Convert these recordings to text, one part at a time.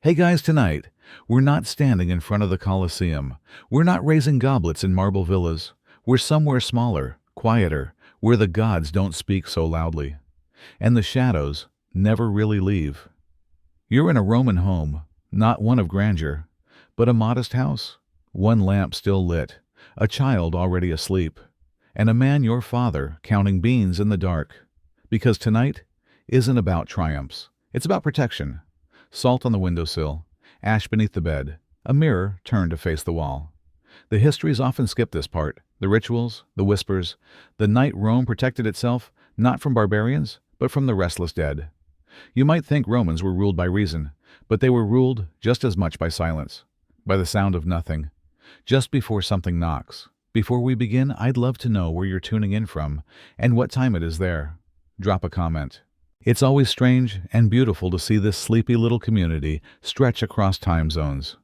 Hey guys, tonight, we're not standing in front of the Colosseum. We're not raising goblets in marble villas. We're somewhere smaller, quieter, where the gods don't speak so loudly. And the shadows never really leave. You're in a Roman home, not one of grandeur, but a modest house, one lamp still lit, a child already asleep, and a man your father counting beans in the dark. Because tonight isn't about triumphs. It's about protection. Salt on the windowsill, ash beneath the bed, a mirror turned to face the wall. The histories often skip this part, the rituals, the whispers, the night Rome protected itself, not from barbarians, but from the restless dead. You might think Romans were ruled by reason, but they were ruled just as much by silence, by the sound of nothing. Just before something knocks. Before we begin, I'd love to know where you're tuning in from and what time it is there. Drop a comment. It's always strange and beautiful to see this sleepy little community stretch across time zones.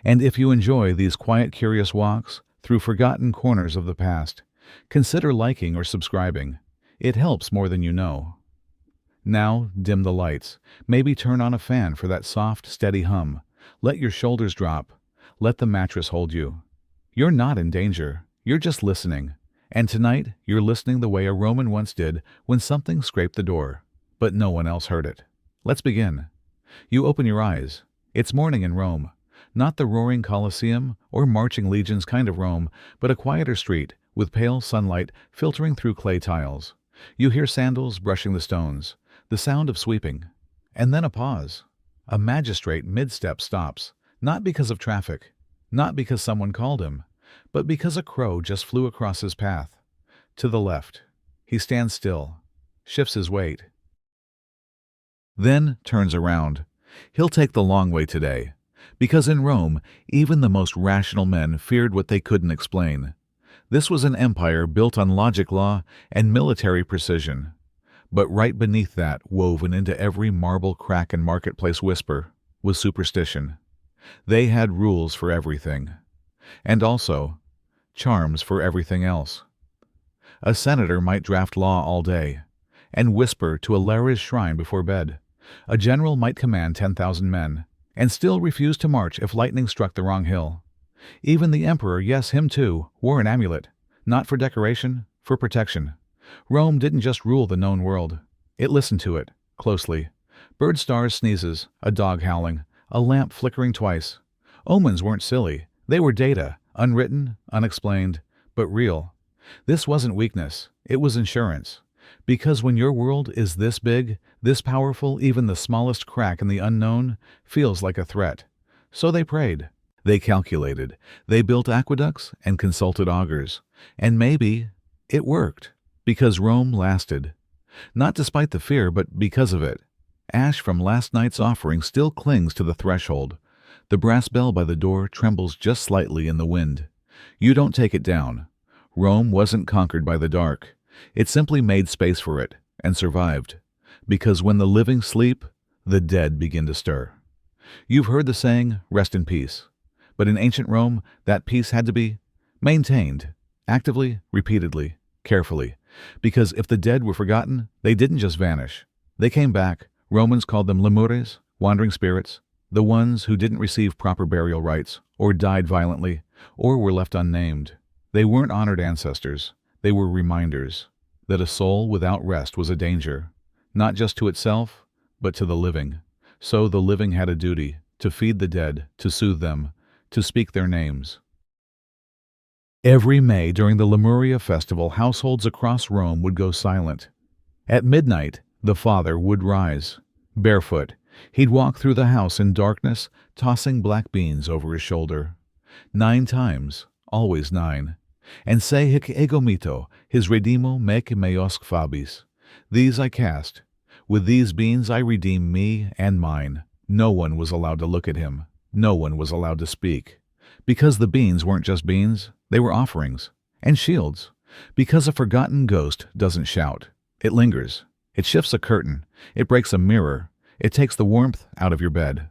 And if you enjoy these quiet, curious walks through forgotten corners of the past, consider liking or subscribing. It helps more than you know. Now, dim the lights. Maybe turn on a fan for that soft, steady hum. Let your shoulders drop. Let the mattress hold you. You're not in danger. You're just listening. And tonight, you're listening the way a Roman once did when something scraped the door. But no one else heard it. Let's begin. You open your eyes. It's morning in Rome. Not the roaring Colosseum or marching legions kind of Rome, but a quieter street with pale sunlight filtering through clay tiles. You hear sandals brushing the stones, the sound of sweeping. And then a pause. A magistrate mid-step stops, not because of traffic, not because someone called him, but because a crow just flew across his path. To the left. He stands still, shifts his weight. Then turns around. He'll take the long way today, because in Rome, even the most rational men feared what they couldn't explain. This was an empire built on logic, law, and military precision. But right beneath that, woven into every marble crack and marketplace whisper, was superstition. They had rules for everything. And also, charms for everything else. A senator might draft law all day, and whisper to a Lara's shrine before bed. A general might command 10,000 men, and still refuse to march if lightning struck the wrong hill. Even the emperor, yes, him too, wore an amulet, not for decoration, for protection. Rome didn't just rule the known world. It listened to it, closely. Bird stars sneezes, a dog howling, a lamp flickering twice. Omens weren't silly. They were data, unwritten, unexplained, but real. This wasn't weakness. It was insurance. Because when your world is this big, this powerful, even the smallest crack in the unknown feels like a threat. So they prayed. They calculated. They built aqueducts and consulted augurs. And maybe it worked. Because Rome lasted. Not despite the fear, but because of it. Ash from last night's offering still clings to the threshold. The brass bell by the door trembles just slightly in the wind. You don't take it down. Rome wasn't conquered by the dark. It simply made space for it, and survived. Because when the living sleep, the dead begin to stir. You've heard the saying, rest in peace. But in ancient Rome, that peace had to be maintained, actively, repeatedly, carefully. Because if the dead were forgotten, they didn't just vanish. They came back. Romans called them lemures, wandering spirits, the ones who didn't receive proper burial rites, or died violently, or were left unnamed. They weren't honored ancestors. They were reminders that a soul without rest was a danger, not just to itself, but to the living. So the living had a duty to feed the dead, to soothe them, to speak their names. Every May during the Lemuria festival, households across Rome would go silent. At midnight, the father would rise. Barefoot, he'd walk through the house in darkness, tossing black beans over his shoulder. 9 times, always 9. And say hic ego mito, his redimo mec meosc fabis. These I cast. With these beans I redeem me and mine. No one was allowed to look at him. No one was allowed to speak. Because the beans weren't just beans, they were offerings. And shields. Because a forgotten ghost doesn't shout. It lingers. It shifts a curtain. It breaks a mirror. It takes the warmth out of your bed.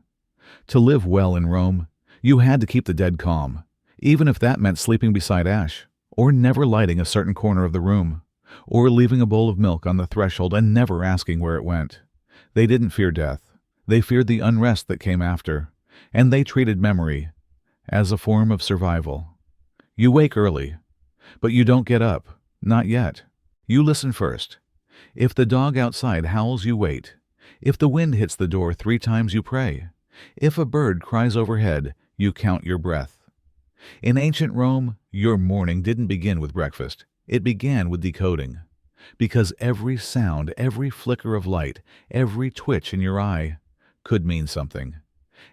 To live well in Rome, you had to keep the dead calm, even if that meant sleeping beside ash, or never lighting a certain corner of the room, or leaving a bowl of milk on the threshold and never asking where it went. They didn't fear death. They feared the unrest that came after. and they treated memory as a form of survival. You wake early, but you don't get up. Not yet. You listen first. If the dog outside howls, you wait. If the wind hits the door 3 times, you pray. If a bird cries overhead, you count your breath. In ancient Rome, your morning didn't begin with breakfast. It began with decoding. Because every sound, every flicker of light, every twitch in your eye could mean something.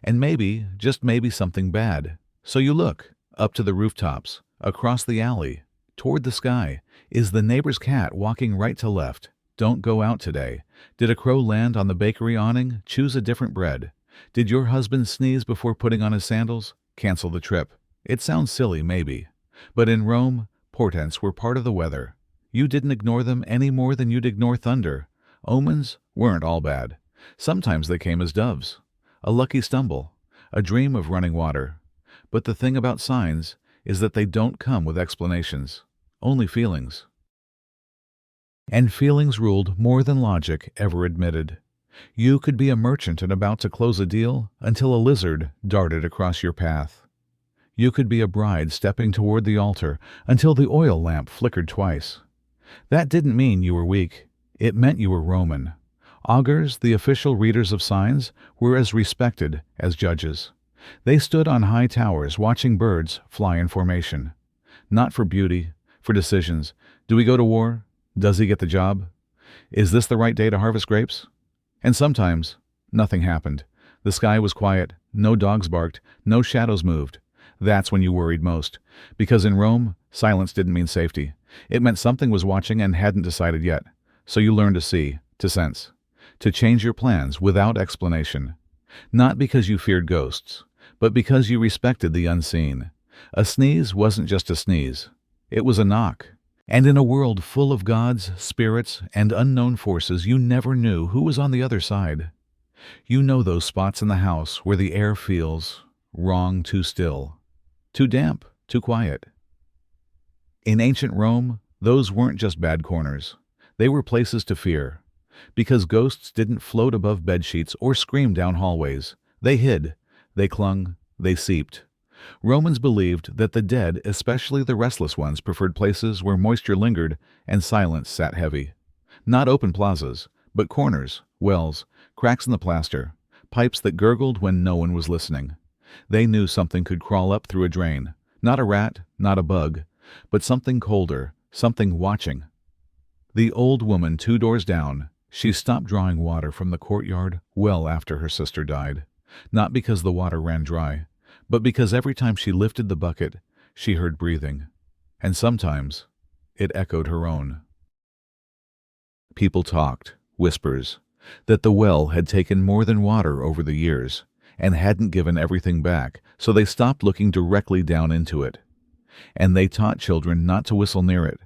And maybe, just maybe, something bad. So you look up to the rooftops, across the alley, toward the sky. Is the neighbor's cat walking right to left? Don't go out today. Did a crow land on the bakery awning? Choose a different bread. Did your husband sneeze before putting on his sandals? Cancel the trip. It sounds silly, maybe. But in Rome, portents were part of the weather. You didn't ignore them any more than you'd ignore thunder. Omens weren't all bad. Sometimes they came as doves. A lucky stumble. A dream of running water. But the thing about signs is that they don't come with explanations. Only feelings. And feelings ruled more than logic ever admitted. You could be a merchant and about to close a deal until a lizard darted across your path. You could be a bride stepping toward the altar until the oil lamp flickered twice. That didn't mean you were weak. It meant you were Roman. Augurs, the official readers of signs, were as respected as judges. They stood on high towers watching birds fly in formation. Not for beauty, for decisions. Do we go to war? Does he get the job? Is this the right day to harvest grapes? And sometimes, nothing happened. The sky was quiet, no dogs barked, no shadows moved. That's when you worried most. Because in Rome, silence didn't mean safety. It meant something was watching and hadn't decided yet. So you learned to see, to sense, to change your plans without explanation. Not because you feared ghosts, but because you respected the unseen. A sneeze wasn't just a sneeze. It was a knock. And in a world full of gods, spirits, and unknown forces, you never knew who was on the other side. You know those spots in the house where the air feels wrong, too still, too damp, too quiet. In ancient Rome, those weren't just bad corners. They were places to fear. Because ghosts didn't float above bedsheets or scream down hallways. They hid, they clung, they seeped. Romans believed that the dead, especially the restless ones, preferred places where moisture lingered and silence sat heavy. Not open plazas, but corners, wells, cracks in the plaster, pipes that gurgled when no one was listening. They knew something could crawl up through a drain. Not a rat, not a bug, but something colder, something watching. The old woman 2 doors down, she stopped drawing water from the courtyard well after her sister died. Not because the water ran dry, but because every time she lifted the bucket, she heard breathing. And sometimes it echoed her own. People talked, whispers, that the well had taken more than water over the years and hadn't given everything back, so they stopped looking directly down into it. And they taught children not to whistle near it,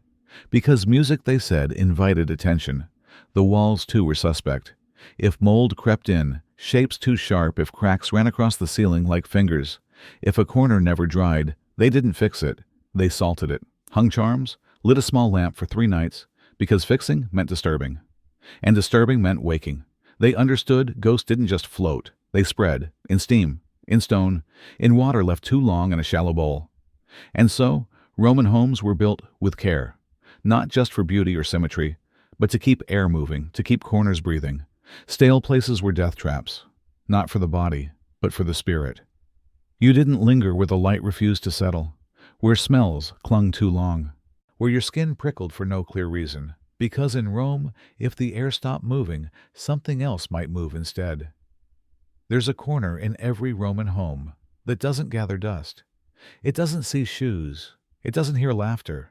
because music, they said, invited attention. The walls, too, were suspect. If mold crept in, shapes too sharp, if cracks ran across the ceiling like fingers, if a corner never dried, they didn't fix it. They salted it, hung charms, lit a small lamp for 3 nights, because fixing meant disturbing. And disturbing meant waking. They understood ghosts didn't just float. They spread, in steam, in stone, in water left too long in a shallow bowl. And so, Roman homes were built with care, not just for beauty or symmetry, but to keep air moving, to keep corners breathing. Stale places were death traps, not for the body, but for the spirit. You didn't linger where the light refused to settle, where smells clung too long, where your skin prickled for no clear reason, because in Rome, if the air stopped moving, something else might move instead. There's a corner in every Roman home that doesn't gather dust. It doesn't see shoes. It doesn't hear laughter.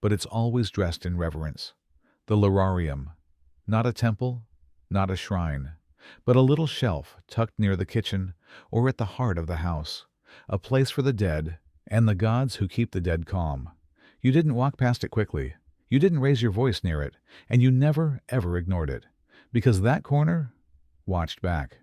But it's always dressed in reverence. The lararium. Not a temple, not a shrine, but a little shelf tucked near the kitchen or at the heart of the house. A place for the dead and the gods who keep the dead calm. You didn't walk past it quickly. You didn't raise your voice near it. And you never, ever ignored it. Because that corner watched back.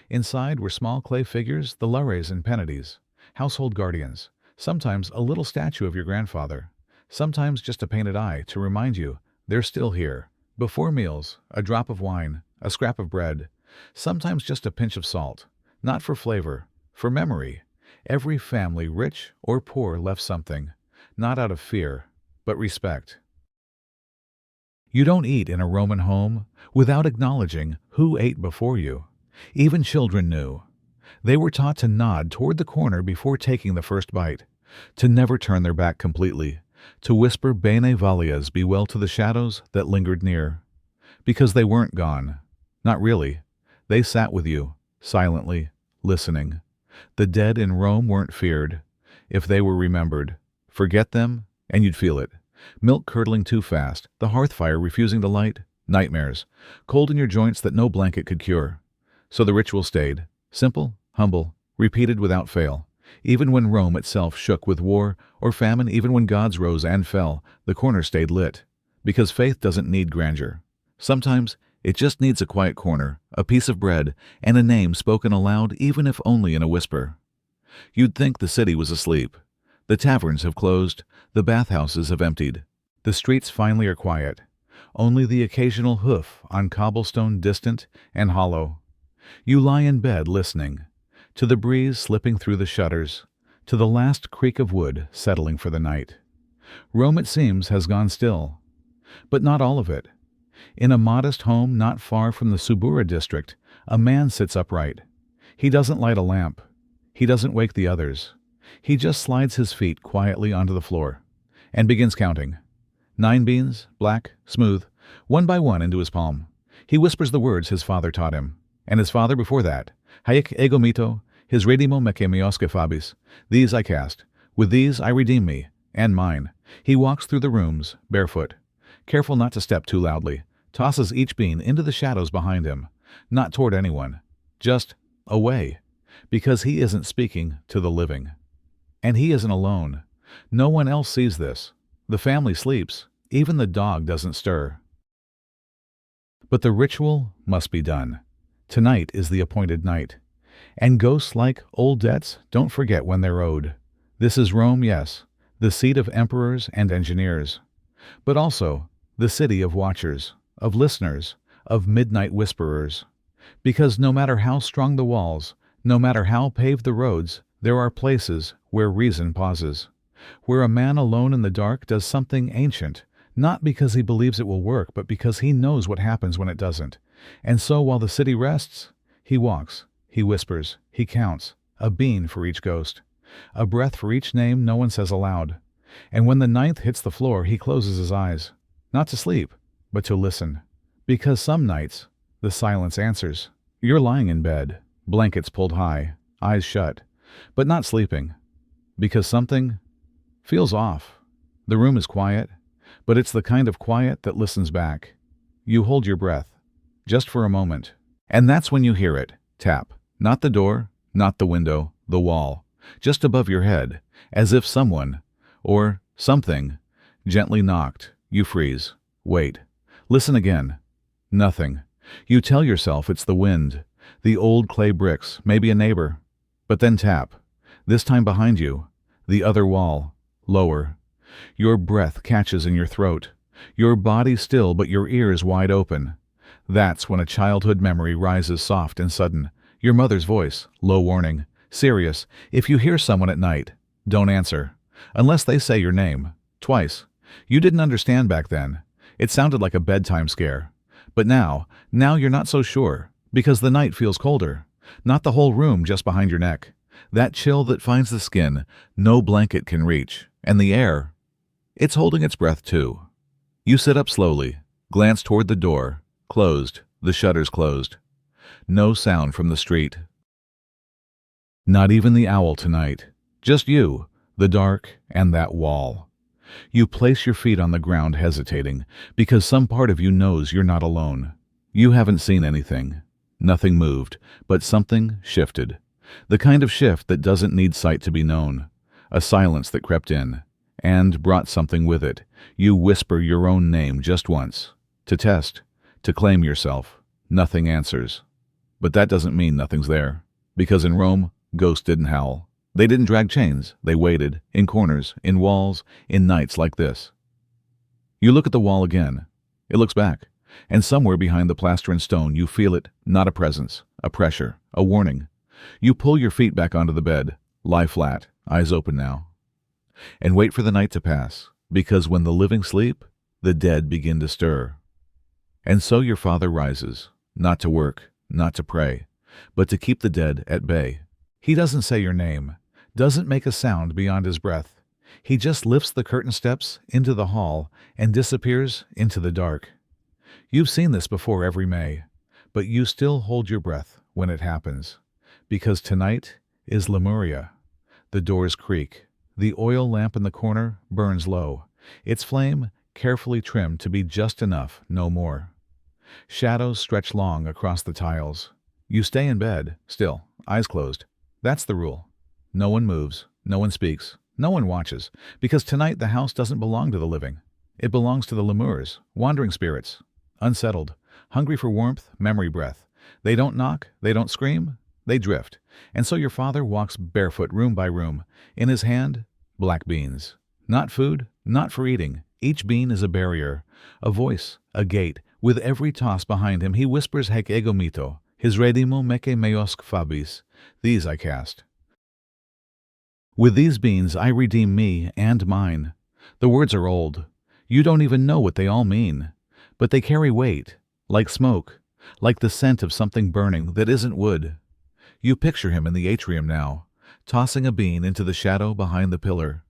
Inside were small clay figures, the lares and penates, household guardians, sometimes a little statue of your grandfather, sometimes just a painted eye to remind you they're still here. Before meals, a drop of wine, a scrap of bread, sometimes just a pinch of salt, not for flavor, For memory, every family, rich or poor, left something, not out of fear, but respect. You don't eat in a Roman home without acknowledging who ate before you. Even children knew. They were taught to nod toward the corner before taking the first bite, to never turn their back completely, to whisper bene valias, be well to the shadows that lingered near. Because they weren't gone. Not really. They sat with you, silently, listening. The dead in Rome weren't feared. If they were remembered, forget them, and you'd feel it. Milk curdling too fast, the hearth fire refusing to light, nightmares, cold in your joints that no blanket could cure. So the ritual stayed, simple, humble, repeated without fail. Even when Rome itself shook with war or famine, even when gods rose and fell, the corner stayed lit. Because faith doesn't need grandeur. Sometimes it just needs a quiet corner, a piece of bread, and a name spoken aloud, even if only in a whisper. You'd think the city was asleep. The taverns have closed, the bathhouses have emptied. The streets finally are quiet. Only the occasional hoof on cobblestone, distant and hollow. You lie in bed listening, to the breeze slipping through the shutters, to the last creak of wood settling for the night. Rome, it seems, has gone still. But not all of it. In a modest home not far from the Subura district, a man sits upright. He doesn't light a lamp. He doesn't wake the others. He just slides his feet quietly onto the floor and begins counting. 9 beans, black, smooth, one by one into his palm. He whispers the words his father taught him, and his father before that. Haec ego mito, his redimo mece meosque fabis. These I cast. With these I redeem me, and mine. He walks through the rooms, barefoot, careful not to step too loudly, tosses each bean into the shadows behind him, not toward anyone, just away, because he isn't speaking to the living. And he isn't alone. No one else sees this. The family sleeps. Even the dog doesn't stir. But the ritual must be done. Tonight is the appointed night. And ghosts, like old debts, don't forget when they're owed. This is Rome, yes, the seat of emperors and engineers, but also the city of watchers, of listeners, of midnight whisperers. Because no matter how strong the walls, no matter how paved the roads, there are places where reason pauses, where a man alone in the dark does something ancient, not because he believes it will work, but because he knows what happens when it doesn't. And so while the city rests, he walks, he whispers, he counts, a bean for each ghost, a breath for each name no one says aloud. And when the 9th hits the floor, he closes his eyes, not to sleep, but to listen. Because some nights, the silence answers. You're lying in bed, blankets pulled high, eyes shut, but not sleeping. Because something feels off. The room is quiet, but it's the kind of quiet that listens back. You hold your breath, just for a moment. And that's when you hear it, tap. Not the door, not the window, the wall, just above your head, as if someone, or something, gently knocked. You freeze. Wait. Listen again. Nothing. You tell yourself it's the wind, the old clay bricks, maybe a neighbor. But then tap. This time behind you, the other wall, lower. Your breath catches in your throat. Your body still, but your ears wide open. That's when a childhood memory rises soft and sudden. Your mother's voice, low warning, serious. If you hear someone at night, don't answer. Unless they say your name. Twice. You didn't understand back then. It sounded like a bedtime scare. But now you're not so sure, because the night feels colder. Not the whole room just behind your neck. That chill that finds the skin no blanket can reach. And the air, it's holding its breath too. You sit up slowly, glance toward the door, closed, the shutters closed. No sound from the street. Not even the owl tonight. Just you, the dark, and that wall. You place your feet on the ground hesitating, because some part of you knows you're not alone. You haven't seen anything. Nothing moved, but something shifted. The kind of shift that doesn't need sight to be known. A silence that crept in, and brought something with it. You whisper your own name just once. To test, to claim yourself. Nothing answers. But that doesn't mean nothing's there. Because in Rome, ghosts didn't howl. They didn't drag chains. They waited, in corners, in walls, in nights like this. You look at the wall again. It looks back. And somewhere behind the plaster and stone you feel it, not a presence, a pressure, a warning. You pull your feet back onto the bed, lie flat, eyes open now, and wait for the night to pass, because when the living sleep, the dead begin to stir. And so your father rises, not to work, not to pray, but to keep the dead at bay. He doesn't say your name, doesn't make a sound beyond his breath. He just lifts the curtain steps into the hall and disappears into the dark. You've seen this before every May, but you still hold your breath when it happens, because tonight is Lemuria. The doors creak. The oil lamp in the corner burns low, its flame carefully trimmed to be just enough, no more. Shadows stretch long across the tiles. You stay in bed, still, eyes closed. That's the rule. No one moves, no one speaks, no one watches, because tonight the house doesn't belong to the living. It belongs to the lemurs, wandering spirits, unsettled, hungry for warmth, memory breath. They don't knock, they don't scream, they drift. And so your father walks barefoot room by room, in his hand, black beans. Not food, not for eating. Each bean is a barrier, a voice, a gate. With every toss behind him, he whispers hec ego mito, his redimo meke meosk fabis. These I cast. With these beans I redeem me and mine. The words are old. You don't even know what they all mean. But they carry weight, like smoke, like the scent of something burning that isn't wood. You picture him in the atrium now, tossing a bean into the shadow behind the pillar.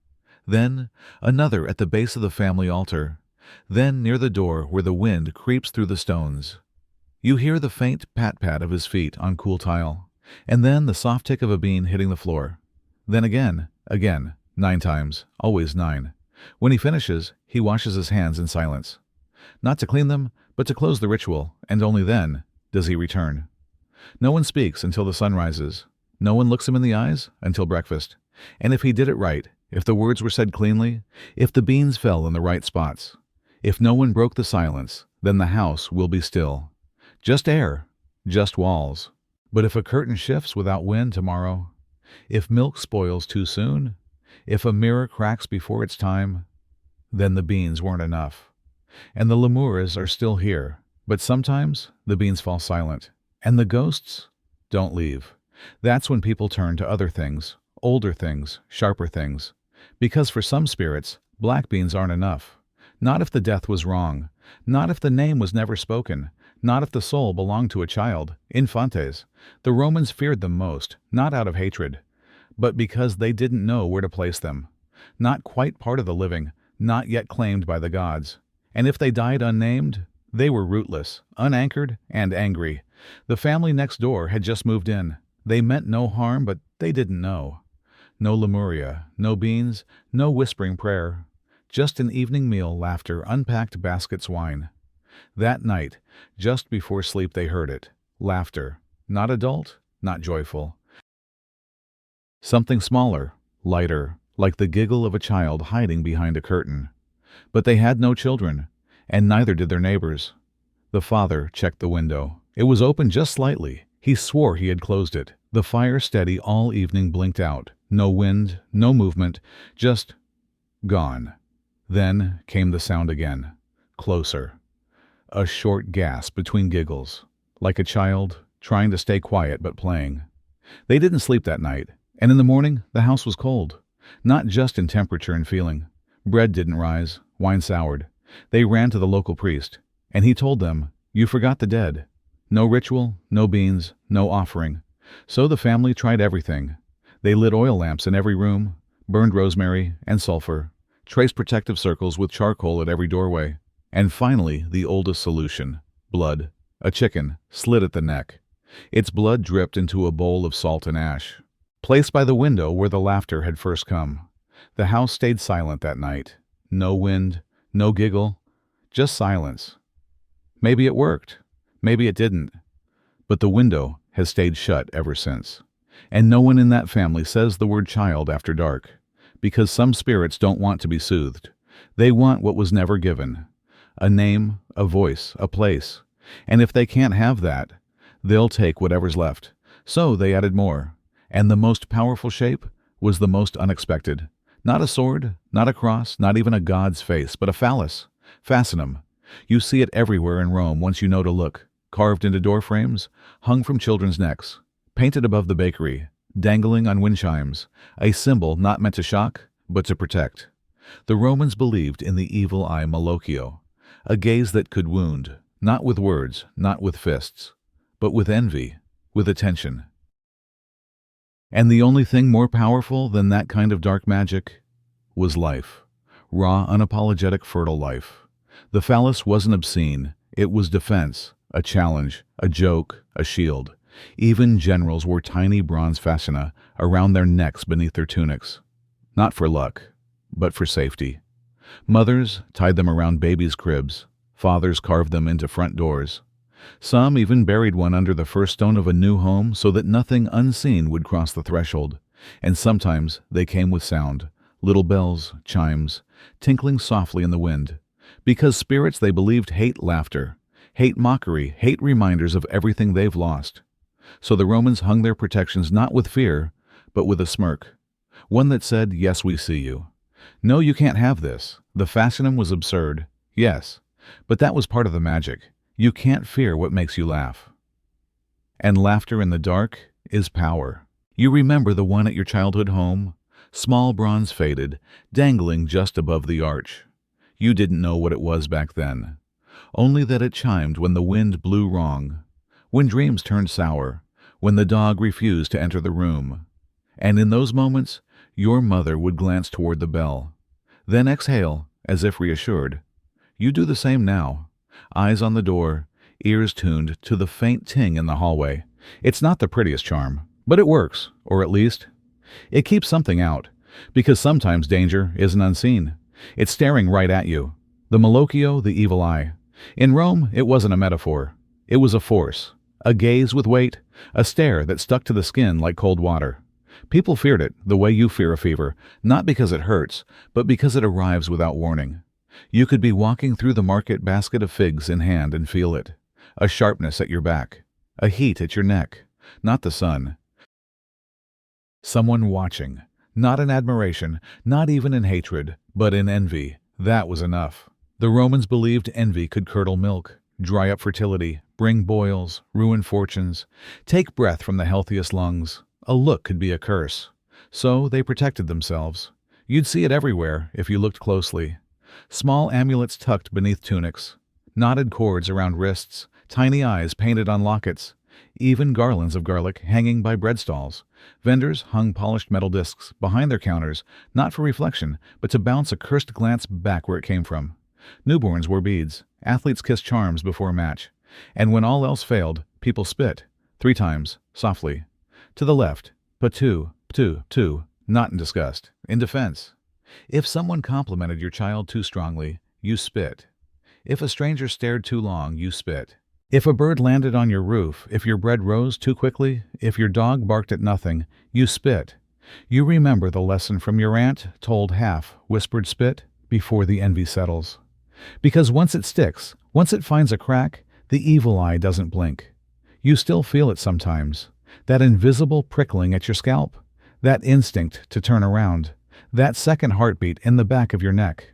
Then another at the base of the family altar. Then near the door where the wind creeps through the stones. You hear the faint pat-pat of his feet on cool tile, and then the soft tick of a bean hitting the floor. Then again, 9 times, always 9. When he finishes, he washes his hands in silence. Not to clean them, but to close the ritual, and only then does he return. No one speaks until the sun rises. No one looks him in the eyes until breakfast. And if he did it right, if the words were said cleanly, if the beans fell in the right spots, if no one broke the silence, then the house will be still. Just air, just walls. But if a curtain shifts without wind tomorrow, if milk spoils too soon, if a mirror cracks before its time, then the beans weren't enough. And the lemurs are still here, but sometimes the beans fall silent, and the ghosts don't leave. That's when people turn to other things, older things, sharper things. Because for some spirits, black beans aren't enough. Not if the death was wrong, not if the name was never spoken, not if the soul belonged to a child, infantes. The Romans feared them most, not out of hatred, but because they didn't know where to place them. Not quite part of the living, not yet claimed by the gods. And if they died unnamed, they were rootless, unanchored, and angry. The family next door had just moved in. They meant no harm, but they didn't know. No Lemuria, no beans, no whispering prayer. Just an evening meal, laughter, unpacked baskets, wine. That night, just before sleep, they heard it. Laughter. Not adult, not joyful. Something smaller, lighter, like the giggle of a child hiding behind a curtain. But they had no children, and neither did their neighbors. The father checked the window. It was open just slightly. He swore he had closed it. The fire, steady all evening, blinked out. No wind, no movement, just gone. Then came the sound again. Closer. A short gasp between giggles, like a child trying to stay quiet but playing. They didn't sleep that night, and in the morning the house was cold. Not just in temperature and feeling. Bread didn't rise, wine soured. They ran to the local priest, and he told them, "You forgot the dead." No ritual, no beans, no offering. So the family tried everything. They lit oil lamps in every room, burned rosemary and sulfur, traced protective circles with charcoal at every doorway, and finally the oldest solution, blood. A chicken, slit at the neck. Its blood dripped into a bowl of salt and ash, placed by the window where the laughter had first come. The house stayed silent that night. No wind, no giggle, just silence. Maybe it worked, maybe it didn't, but the window has stayed shut ever since. And no one in that family says the word child after dark, because some spirits don't want to be soothed. They want what was never given. A name, a voice, a place. And if they can't have that, they'll take whatever's left. So they added more. And the most powerful shape was the most unexpected. Not a sword, not a cross, not even a god's face, but a phallus. Fascinum. You see it everywhere in Rome once you know to look. Carved into door frames, hung from children's necks. painted above the bakery, dangling on wind chimes, a symbol not meant to shock, but to protect. The Romans believed in the evil eye malocchio, a gaze that could wound, not with words, not with fists, but with envy, with attention. And the only thing more powerful than that kind of dark magic was life. Raw, unapologetic, fertile life. The phallus wasn't obscene. It was defense, a challenge, a joke, a shield. Even generals wore tiny bronze fascia around their necks beneath their tunics. Not for luck, but for safety. Mothers tied them around babies' cribs. Fathers carved them into front doors. Some even buried one under the first stone of a new home so that nothing unseen would cross the threshold. And sometimes they came with sound, little bells, chimes, tinkling softly in the wind. Because spirits, they believed, hate laughter, hate mockery, hate reminders of everything they've lost. So the Romans hung their protections not with fear, but with a smirk. One that said, "Yes, we see you." No, you can't have this. The fascinum was absurd, yes, but that was part of the magic. You can't fear what makes you laugh. And laughter in the dark is power. You remember the one at your childhood home? Small bronze faded, dangling just above the arch. You didn't know what it was back then. Only that it chimed when the wind blew wrong, when dreams turned sour, when the dog refused to enter the room. And in those moments, your mother would glance toward the bell, then exhale, as if reassured. You do the same now. Eyes on the door, ears tuned to the faint ting in the hallway. It's not the prettiest charm, but it works, or at least, it keeps something out, because sometimes danger isn't unseen. It's staring right at you. The malocchio, the evil eye. In Rome, it wasn't a metaphor. It was a force, a gaze with weight, a stare that stuck to the skin like cold water. People feared it the way you fear a fever, not because it hurts, but because it arrives without warning. You could be walking through the market, basket of figs in hand, and feel it. A sharpness at your back, a heat at your neck, not the sun. Someone watching, not in admiration, not even in hatred, but in envy. That was enough. The Romans believed envy could curdle milk, dry up fertility, bring boils, ruin fortunes, take breath from the healthiest lungs. A look could be a curse. So they protected themselves. You'd see it everywhere if you looked closely. Small amulets tucked beneath tunics, knotted cords around wrists, tiny eyes painted on lockets, even garlands of garlic hanging by bread stalls. Vendors hung polished metal discs behind their counters, not for reflection, but to bounce a cursed glance back where it came from. Newborns wore beads, athletes kissed charms before a match, and when all else failed, people spit, 3 times, softly. To the left, patu, ptu, not in disgust, in defense. If someone complimented your child too strongly, you spit. If a stranger stared too long, you spit. If a bird landed on your roof, if your bread rose too quickly, if your dog barked at nothing, you spit. You remember the lesson from your aunt, told half, whispered spit, before the envy settles. Because once it sticks, once it finds a crack, the evil eye doesn't blink. You still feel it sometimes. That invisible prickling at your scalp, that instinct to turn around, that second heartbeat in the back of your neck.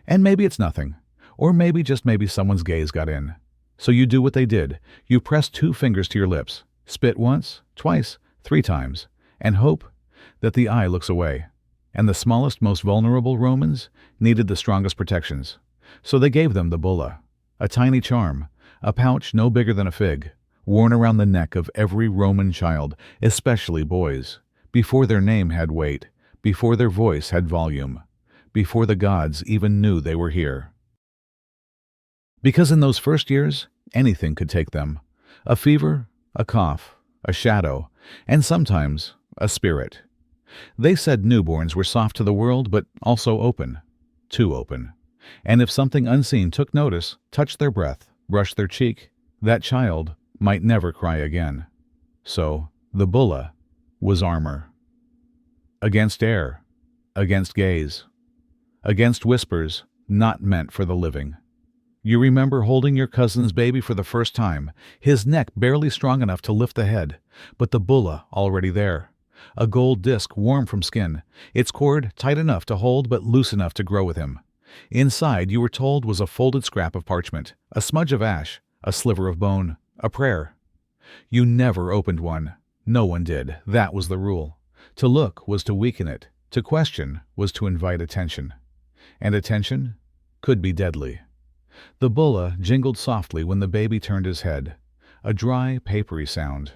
And maybe it's nothing, or maybe just maybe someone's gaze got in. So you do what they did. You press 2 fingers to your lips, spit once, twice, 3 times, and hope that the eye looks away. And the smallest, most vulnerable Romans needed the strongest protections. So they gave them the bulla, a tiny charm, a pouch no bigger than a fig, worn around the neck of every Roman child, especially boys, before their name had weight, before their voice had volume, before the gods even knew they were here. Because in those first years, anything could take them. A fever, a cough, a shadow, and sometimes a spirit. They said newborns were soft to the world, but also open, too open. And if something unseen took notice, touched their breath, brushed their cheek, that child might never cry again. So, the bulla was armor. Against air, against gaze, against whispers not meant for the living. You remember holding your cousin's baby for the first time, his neck barely strong enough to lift the head, but the bulla already there. A gold disc warm from skin, its cord tight enough to hold but loose enough to grow with him. Inside, you were told, was a folded scrap of parchment, a smudge of ash, a sliver of bone, a prayer. You never opened one, No one did. That was the rule. To look was to weaken it. To question was to invite attention. And attention could be deadly. The bulla jingled softly when the baby turned his head. A dry, papery sound.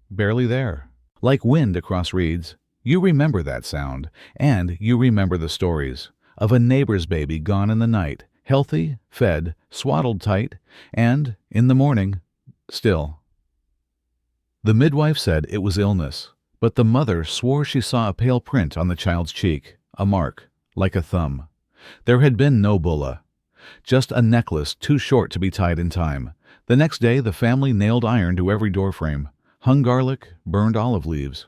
Barely there. Like wind across reeds. You remember that sound, and you remember the stories of a neighbor's baby gone in the night, healthy, fed, swaddled tight, and, in the morning, still. The midwife said it was illness, but the mother swore she saw a pale print on the child's cheek, a mark, like a thumb. There had been no bulla, just a necklace too short to be tied in time. The next day the family nailed iron to every doorframe, hung garlic, burned olive leaves.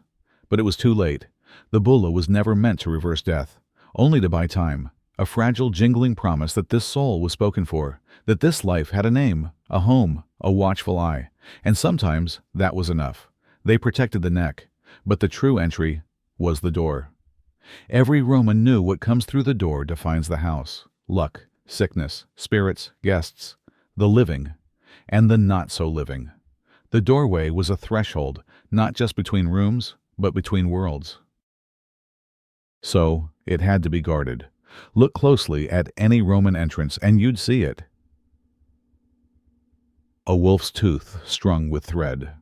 But it was too late. The bulla was never meant to reverse death, only to buy time, a fragile jingling promise that this soul was spoken for, that this life had a name, a home, a watchful eye. And sometimes that was enough. They protected the neck, but the true entry was the door. Every Roman knew what comes through the door defines the house: luck, sickness, spirits, guests, the living, and the not-so-living. The doorway was a threshold, not just between rooms, but between worlds. So it had to be guarded. Look closely at any Roman entrance and you'd see it. A wolf's tooth strung with thread.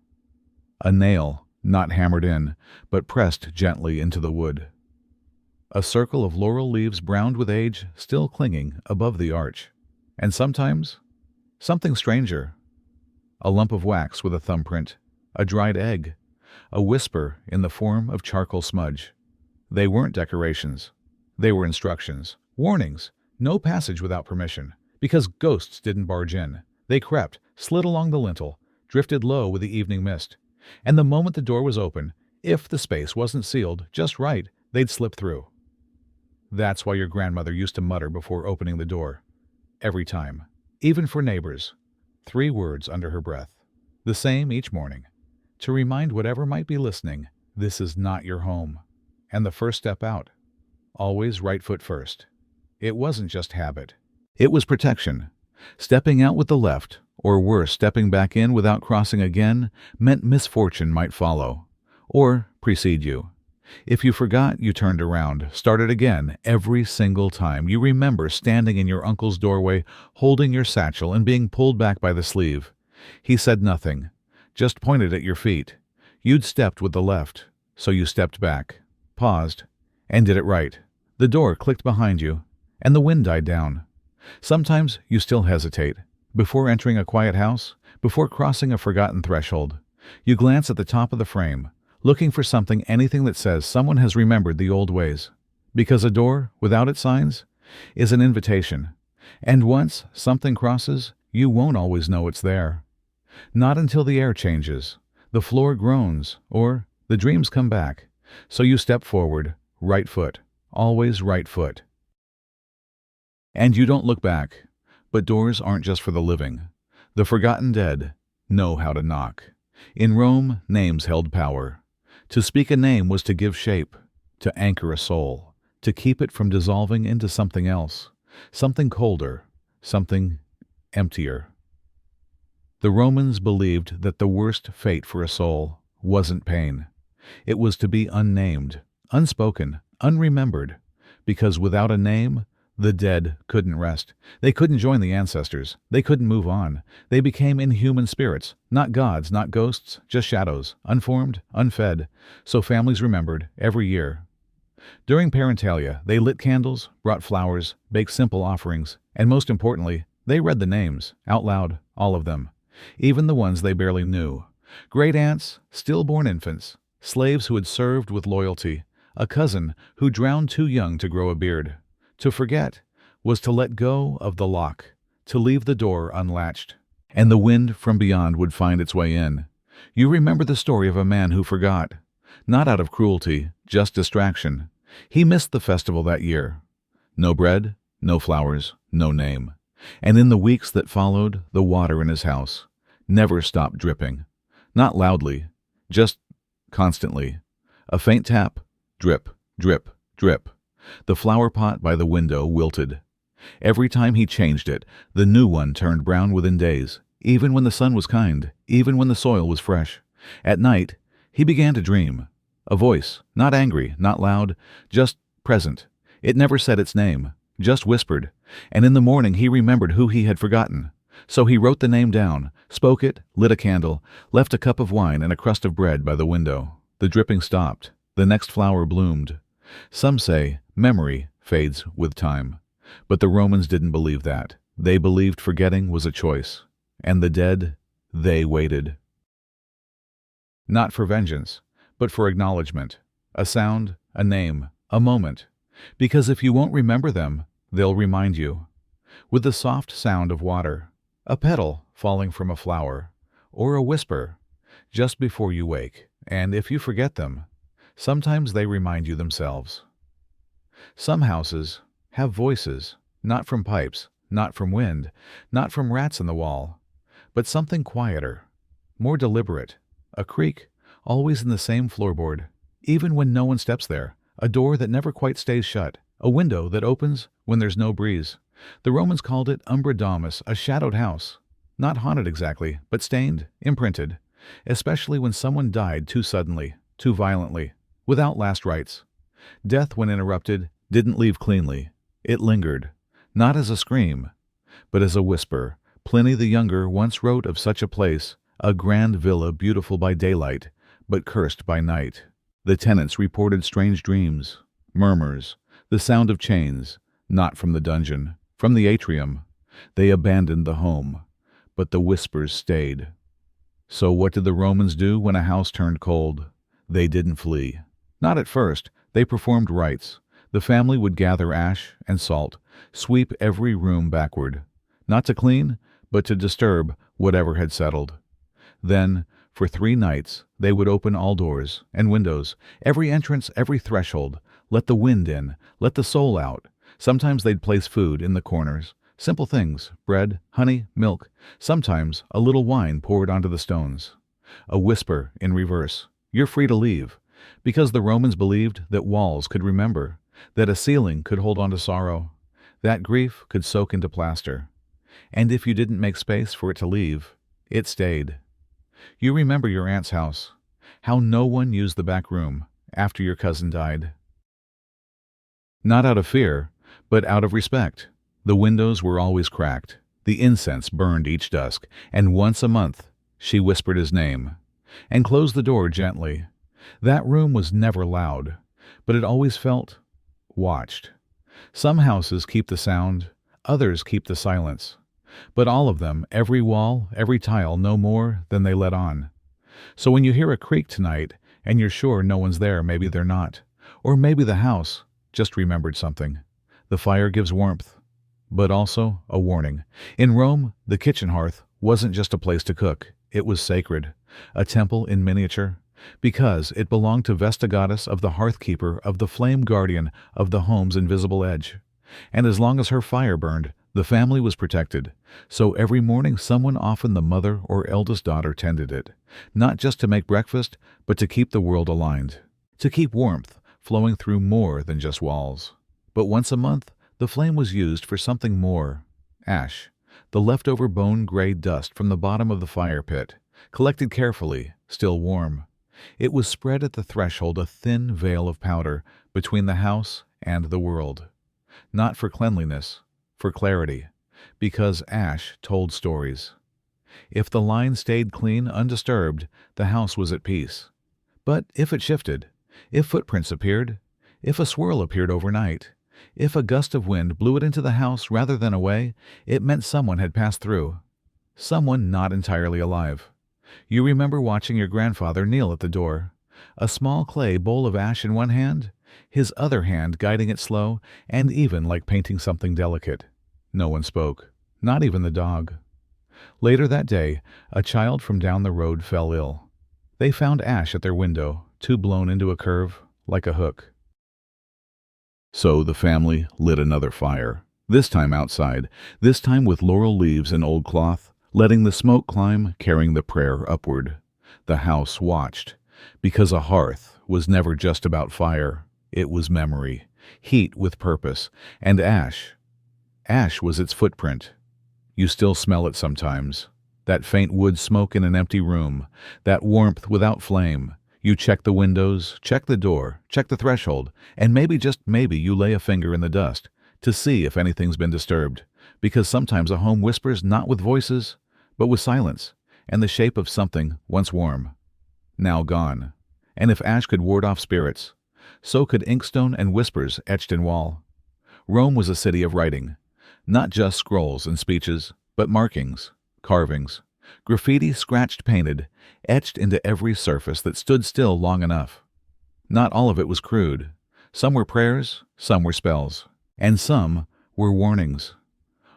A nail, not hammered in, but pressed gently into the wood. A circle of laurel leaves browned with age still clinging above the arch. And sometimes, something stranger. A lump of wax with a thumbprint, a dried egg, a whisper in the form of charcoal smudge. They weren't decorations. They were instructions, warnings, no passage without permission, because ghosts didn't barge in. They crept, slid along the lintel, drifted low with the evening mist. And the moment the door was open, if the space wasn't sealed just right, they'd slip through. That's why your grandmother used to mutter before opening the door. Every time. Even for neighbors. 3 words under her breath. The same each morning. To remind whatever might be listening, this is not your home. And the first step out. Always right foot first. It wasn't just habit. It was protection. Stepping out with the left, or worse, stepping back in without crossing again, meant misfortune might follow. Or precede you. If you forgot, you turned around, started again. Every single time you remember standing in your uncle's doorway, holding your satchel and being pulled back by the sleeve. He said nothing, just pointed at your feet. You'd stepped with the left, so you stepped back, paused, and did it right. The door clicked behind you, and the wind died down. Sometimes you still hesitate. Before entering a quiet house, before crossing a forgotten threshold, you glance at the top of the frame, looking for something, anything that says someone has remembered the old ways. Because a door, without its signs, is an invitation. And once something crosses, you won't always know it's there. Not until the air changes, the floor groans, or the dreams come back. So you step forward, right foot, always right foot. And you don't look back. But doors aren't just for the living. The forgotten dead know how to knock. In Rome, names held power. To speak a name was to give shape, to anchor a soul, to keep it from dissolving into something else, something colder, something emptier. The Romans believed that the worst fate for a soul wasn't pain. It was to be unnamed, unspoken, unremembered, because without a name, the dead couldn't rest. They couldn't join the ancestors. They couldn't move on. They became inhuman spirits, not gods, not ghosts, just shadows, unformed, unfed. So families remembered every year. During parentalia, they lit candles, brought flowers, baked simple offerings, and most importantly, they read the names, out loud, all of them, even the ones they barely knew. Great-aunts, stillborn infants, slaves who had served with loyalty, a cousin who drowned too young to grow a beard. To forget was to let go of the lock, to leave the door unlatched, and the wind from beyond would find its way in. You remember the story of a man who forgot, not out of cruelty, just distraction. He missed the festival that year. No bread, no flowers, no name. And in the weeks that followed, the water in his house never stopped dripping. Not loudly, just constantly. A faint tap, drip, drip, drip. The flower pot by the window wilted. Every time he changed it, the new one turned brown within days, even when the sun was kind, even when the soil was fresh. At night, He began to dream. A voice, not angry, not loud, just present. It never said its name, just whispered. And in the morning he remembered who he had forgotten. So he wrote the name down, spoke it, lit a candle, left a cup of wine and a crust of bread by the window. The dripping stopped. The next flower bloomed. Some say memory fades with time. But the Romans didn't believe that. They believed forgetting was a choice. And the dead, they waited. Not for vengeance, but for acknowledgement. A sound, a name, a moment. Because if you won't remember them, they'll remind you. With the soft sound of water, a petal falling from a flower, or a whisper just before you wake. And if you forget them, sometimes they remind you themselves. Some houses have voices, not from pipes, not from wind, not from rats in the wall, but something quieter, more deliberate. A creak, always in the same floorboard, even when no one steps there. A door that never quite stays shut. A window that opens when there's no breeze. The Romans called it umbra domus, a shadowed house. Not haunted exactly, but stained, imprinted. Especially when someone died too suddenly, too violently, without last rites. Death, when interrupted, didn't leave cleanly. It lingered, not as a scream, but as a whisper. Pliny the Younger once wrote of such a place, a grand villa beautiful by daylight, but cursed by night. The tenants reported strange dreams, murmurs, the sound of chains, not from the dungeon, from the atrium. They abandoned the home, but the whispers stayed. So what did the Romans do when a house turned cold? They didn't flee. Not at first. They performed rites. The family would gather ash and salt, sweep every room backward, not to clean, but to disturb whatever had settled. Then, for 3 nights, they would open all doors and windows, every entrance, every threshold, let the wind in, let the soul out. Sometimes they'd place food in the corners, simple things, bread, honey, milk, sometimes a little wine poured onto the stones. A whisper in reverse, "You're free to leave," because the Romans believed that walls could remember, that a ceiling could hold on to sorrow, that grief could soak into plaster. And if you didn't make space for it to leave, it stayed. You remember your aunt's house, how no one used the back room after your cousin died. Not out of fear, but out of respect. The windows were always cracked. The incense burned each dusk, and once a month she whispered his name and closed the door gently. That room was never loud, but it always felt watched. Some houses keep the sound, others keep the silence. But all of them, every wall, every tile, no more than they let on. So when you hear a creak tonight, and you're sure no one's there, maybe they're not. Or maybe the house just remembered something. The fire gives warmth, but also a warning. In Rome, the kitchen hearth wasn't just a place to cook. It was sacred, a temple in miniature, because it belonged to Vesta, goddess of the hearth keeper, of the flame guardian of the home's invisible edge. And as long as her fire burned, the family was protected. So every morning someone, often the mother or eldest daughter, tended it, not just to make breakfast, but to keep the world aligned, to keep warmth flowing through more than just walls. But once a month, the flame was used for something more. Ash, the leftover bone-gray dust from the bottom of the fire pit, collected carefully, still warm. It was spread at the threshold, a thin veil of powder between the house and the world. Not for cleanliness, for clarity, because ash told stories. If the line stayed clean, undisturbed, the house was at peace. But if it shifted, if footprints appeared, if a swirl appeared overnight, if a gust of wind blew it into the house rather than away, it meant someone had passed through. Someone not entirely alive. You remember watching your grandfather kneel at the door, a small clay bowl of ash in one hand, his other hand guiding it slow and even, like painting something delicate. No one spoke, not even the dog. Later that day, a child from down the road fell ill. They found ash at their window, too blown into a curve, like a hook. So the family lit another fire, this time outside, this time with laurel leaves and old cloth, letting the smoke climb, carrying the prayer upward. The house watched, because a hearth was never just about fire. It was memory, heat with purpose, and ash. Ash was its footprint. You still smell it sometimes. That faint wood smoke in an empty room, that warmth without flame. You check the windows, check the door, check the threshold, and maybe, just maybe, you lay a finger in the dust to see if anything's been disturbed, because sometimes a home whispers not with voices, but with silence, and the shape of something once warm, now gone. And if ash could ward off spirits, so could inkstone and whispers etched in wall. Rome was a city of writing, not just scrolls and speeches, but markings, carvings, graffiti scratched painted, etched into every surface that stood still long enough. Not all of it was crude. Some were prayers, some were spells, and some were warnings.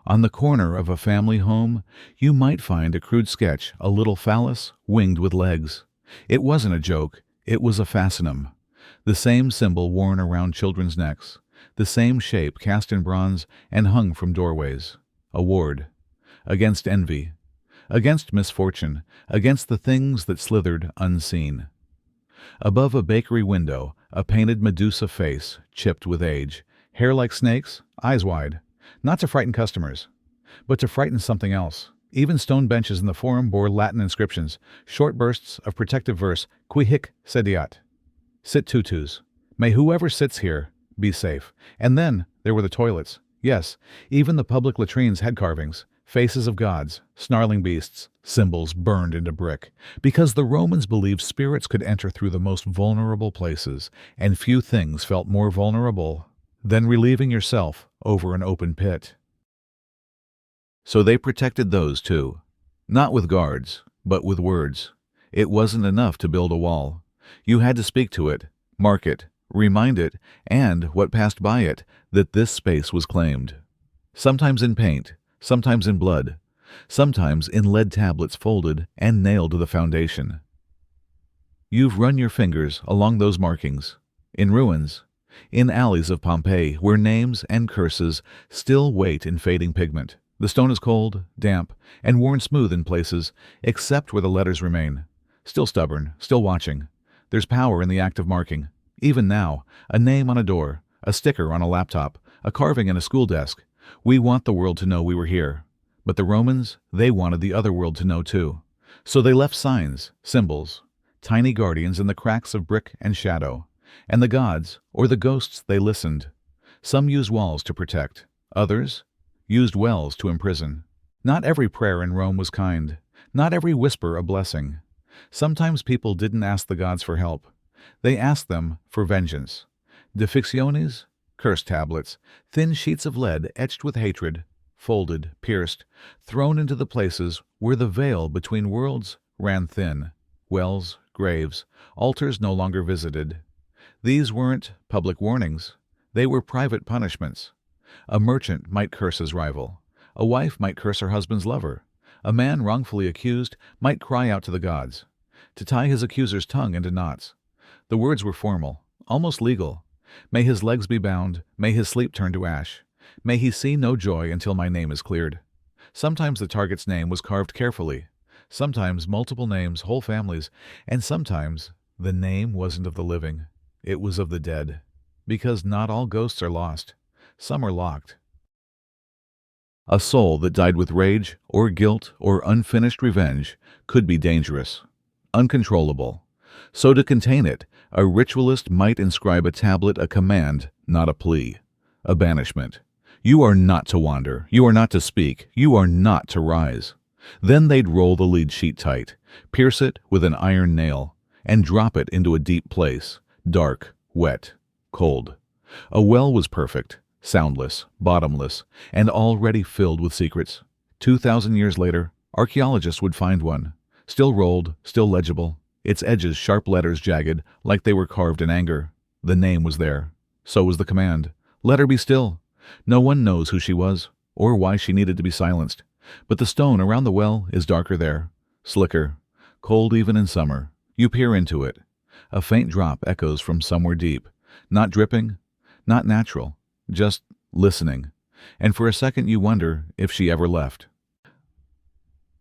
On the corner of a family home, you might find a crude sketch, a little phallus winged with legs. It wasn't a joke, it was a fascinum. The same symbol worn around children's necks, the same shape cast in bronze and hung from doorways. A ward. Against envy. Against misfortune. Against the things that slithered unseen. Above a bakery window, a painted Medusa face, chipped with age. Hair like snakes, eyes wide. Not to frighten customers, but to frighten something else. Even stone benches in the forum bore Latin inscriptions, short bursts of protective verse, qui hic sediat. Sit tutus. May whoever sits here be safe. And then there were the toilets. Yes, even the public latrines had carvings, faces of gods, snarling beasts, symbols burned into brick, because the Romans believed spirits could enter through the most vulnerable places, and few things felt more vulnerable than relieving yourself over an open pit. So they protected those too, not with guards, but with words. It wasn't enough to build a wall. You had to speak to it, mark it, remind it, and what passed by it, that this space was claimed. Sometimes in paint, sometimes in blood, sometimes in lead tablets folded and nailed to the foundation. You've run your fingers along those markings, in ruins, in alleys of Pompeii, where names and curses still wait in fading pigment. The stone is cold, damp, and worn smooth in places, except where the letters remain. Still stubborn, still watching. There's power in the act of marking. Even now, a name on a door, a sticker on a laptop, a carving in a school desk. We want the world to know we were here. But the Romans, they wanted the other world to know too. So they left signs, symbols, tiny guardians in the cracks of brick and shadow. And the gods, or the ghosts, they listened. Some used walls to protect. Others used wells to imprison. Not every prayer in Rome was kind. Not every whisper a blessing. Sometimes people didn't ask the gods for help. They asked them for vengeance. Defictiones, curse tablets, thin sheets of lead etched with hatred, folded, pierced, thrown into the places where the veil between worlds ran thin. Wells, graves, altars no longer visited. These weren't public warnings. They were private punishments. A merchant might curse his rival. A wife might curse her husband's lover. A man wrongfully accused might cry out to the gods, to tie his accuser's tongue into knots. The words were formal, almost legal. May his legs be bound, may his sleep turn to ash. May he see no joy until my name is cleared. Sometimes the target's name was carved carefully. Sometimes multiple names, whole families. And sometimes the name wasn't of the living. It was of the dead. Because not all ghosts are lost. Some are locked. A soul that died with rage or guilt or unfinished revenge could be dangerous, uncontrollable. So to contain it, a ritualist might inscribe a tablet a command, not a plea, a banishment. You are not to wander, you are not to speak, you are not to rise. Then they'd roll the lead sheet tight, pierce it with an iron nail, and drop it into a deep place, dark, wet, cold. A well was perfect, soundless, bottomless, and already filled with secrets. 2,000 years later, archaeologists would find one, still rolled, still legible, its edges sharp letters jagged, like they were carved in anger. The name was there. So was the command. Let her be still. No one knows who she was, or why she needed to be silenced. But the stone around the well is darker there, slicker, cold even in summer. You peer into it. A faint drop echoes from somewhere deep, not dripping, not natural, just listening. And for a second you wonder if she ever left.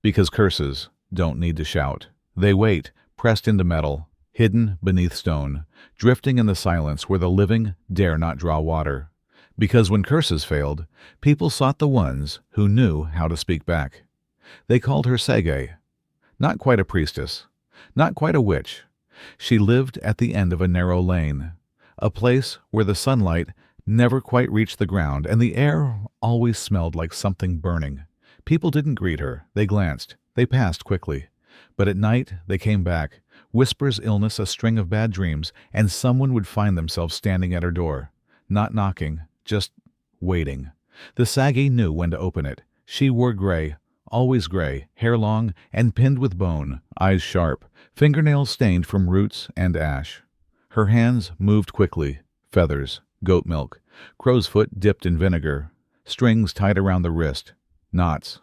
Because curses don't need to shout. They wait, pressed into metal, hidden beneath stone, drifting in the silence where the living dare not draw water. Because when curses failed, people sought the ones who knew how to speak back. They called her Sege. Not quite a priestess, not quite a witch, She lived at the end of a narrow lane, a place where the sunlight never quite reached the ground and the air always smelled like something burning. People didn't greet her, they glanced, they passed quickly. But at night they came back, whispers, illness, a string of bad dreams, and someone would find themselves standing at her door, not knocking, just waiting. The saggy knew when to open it. She wore gray, always gray, hair long and pinned with bone, eyes sharp, fingernails stained from roots and ash. Her hands moved quickly, feathers, goat milk, crow's foot dipped in vinegar, strings tied around the wrist, knots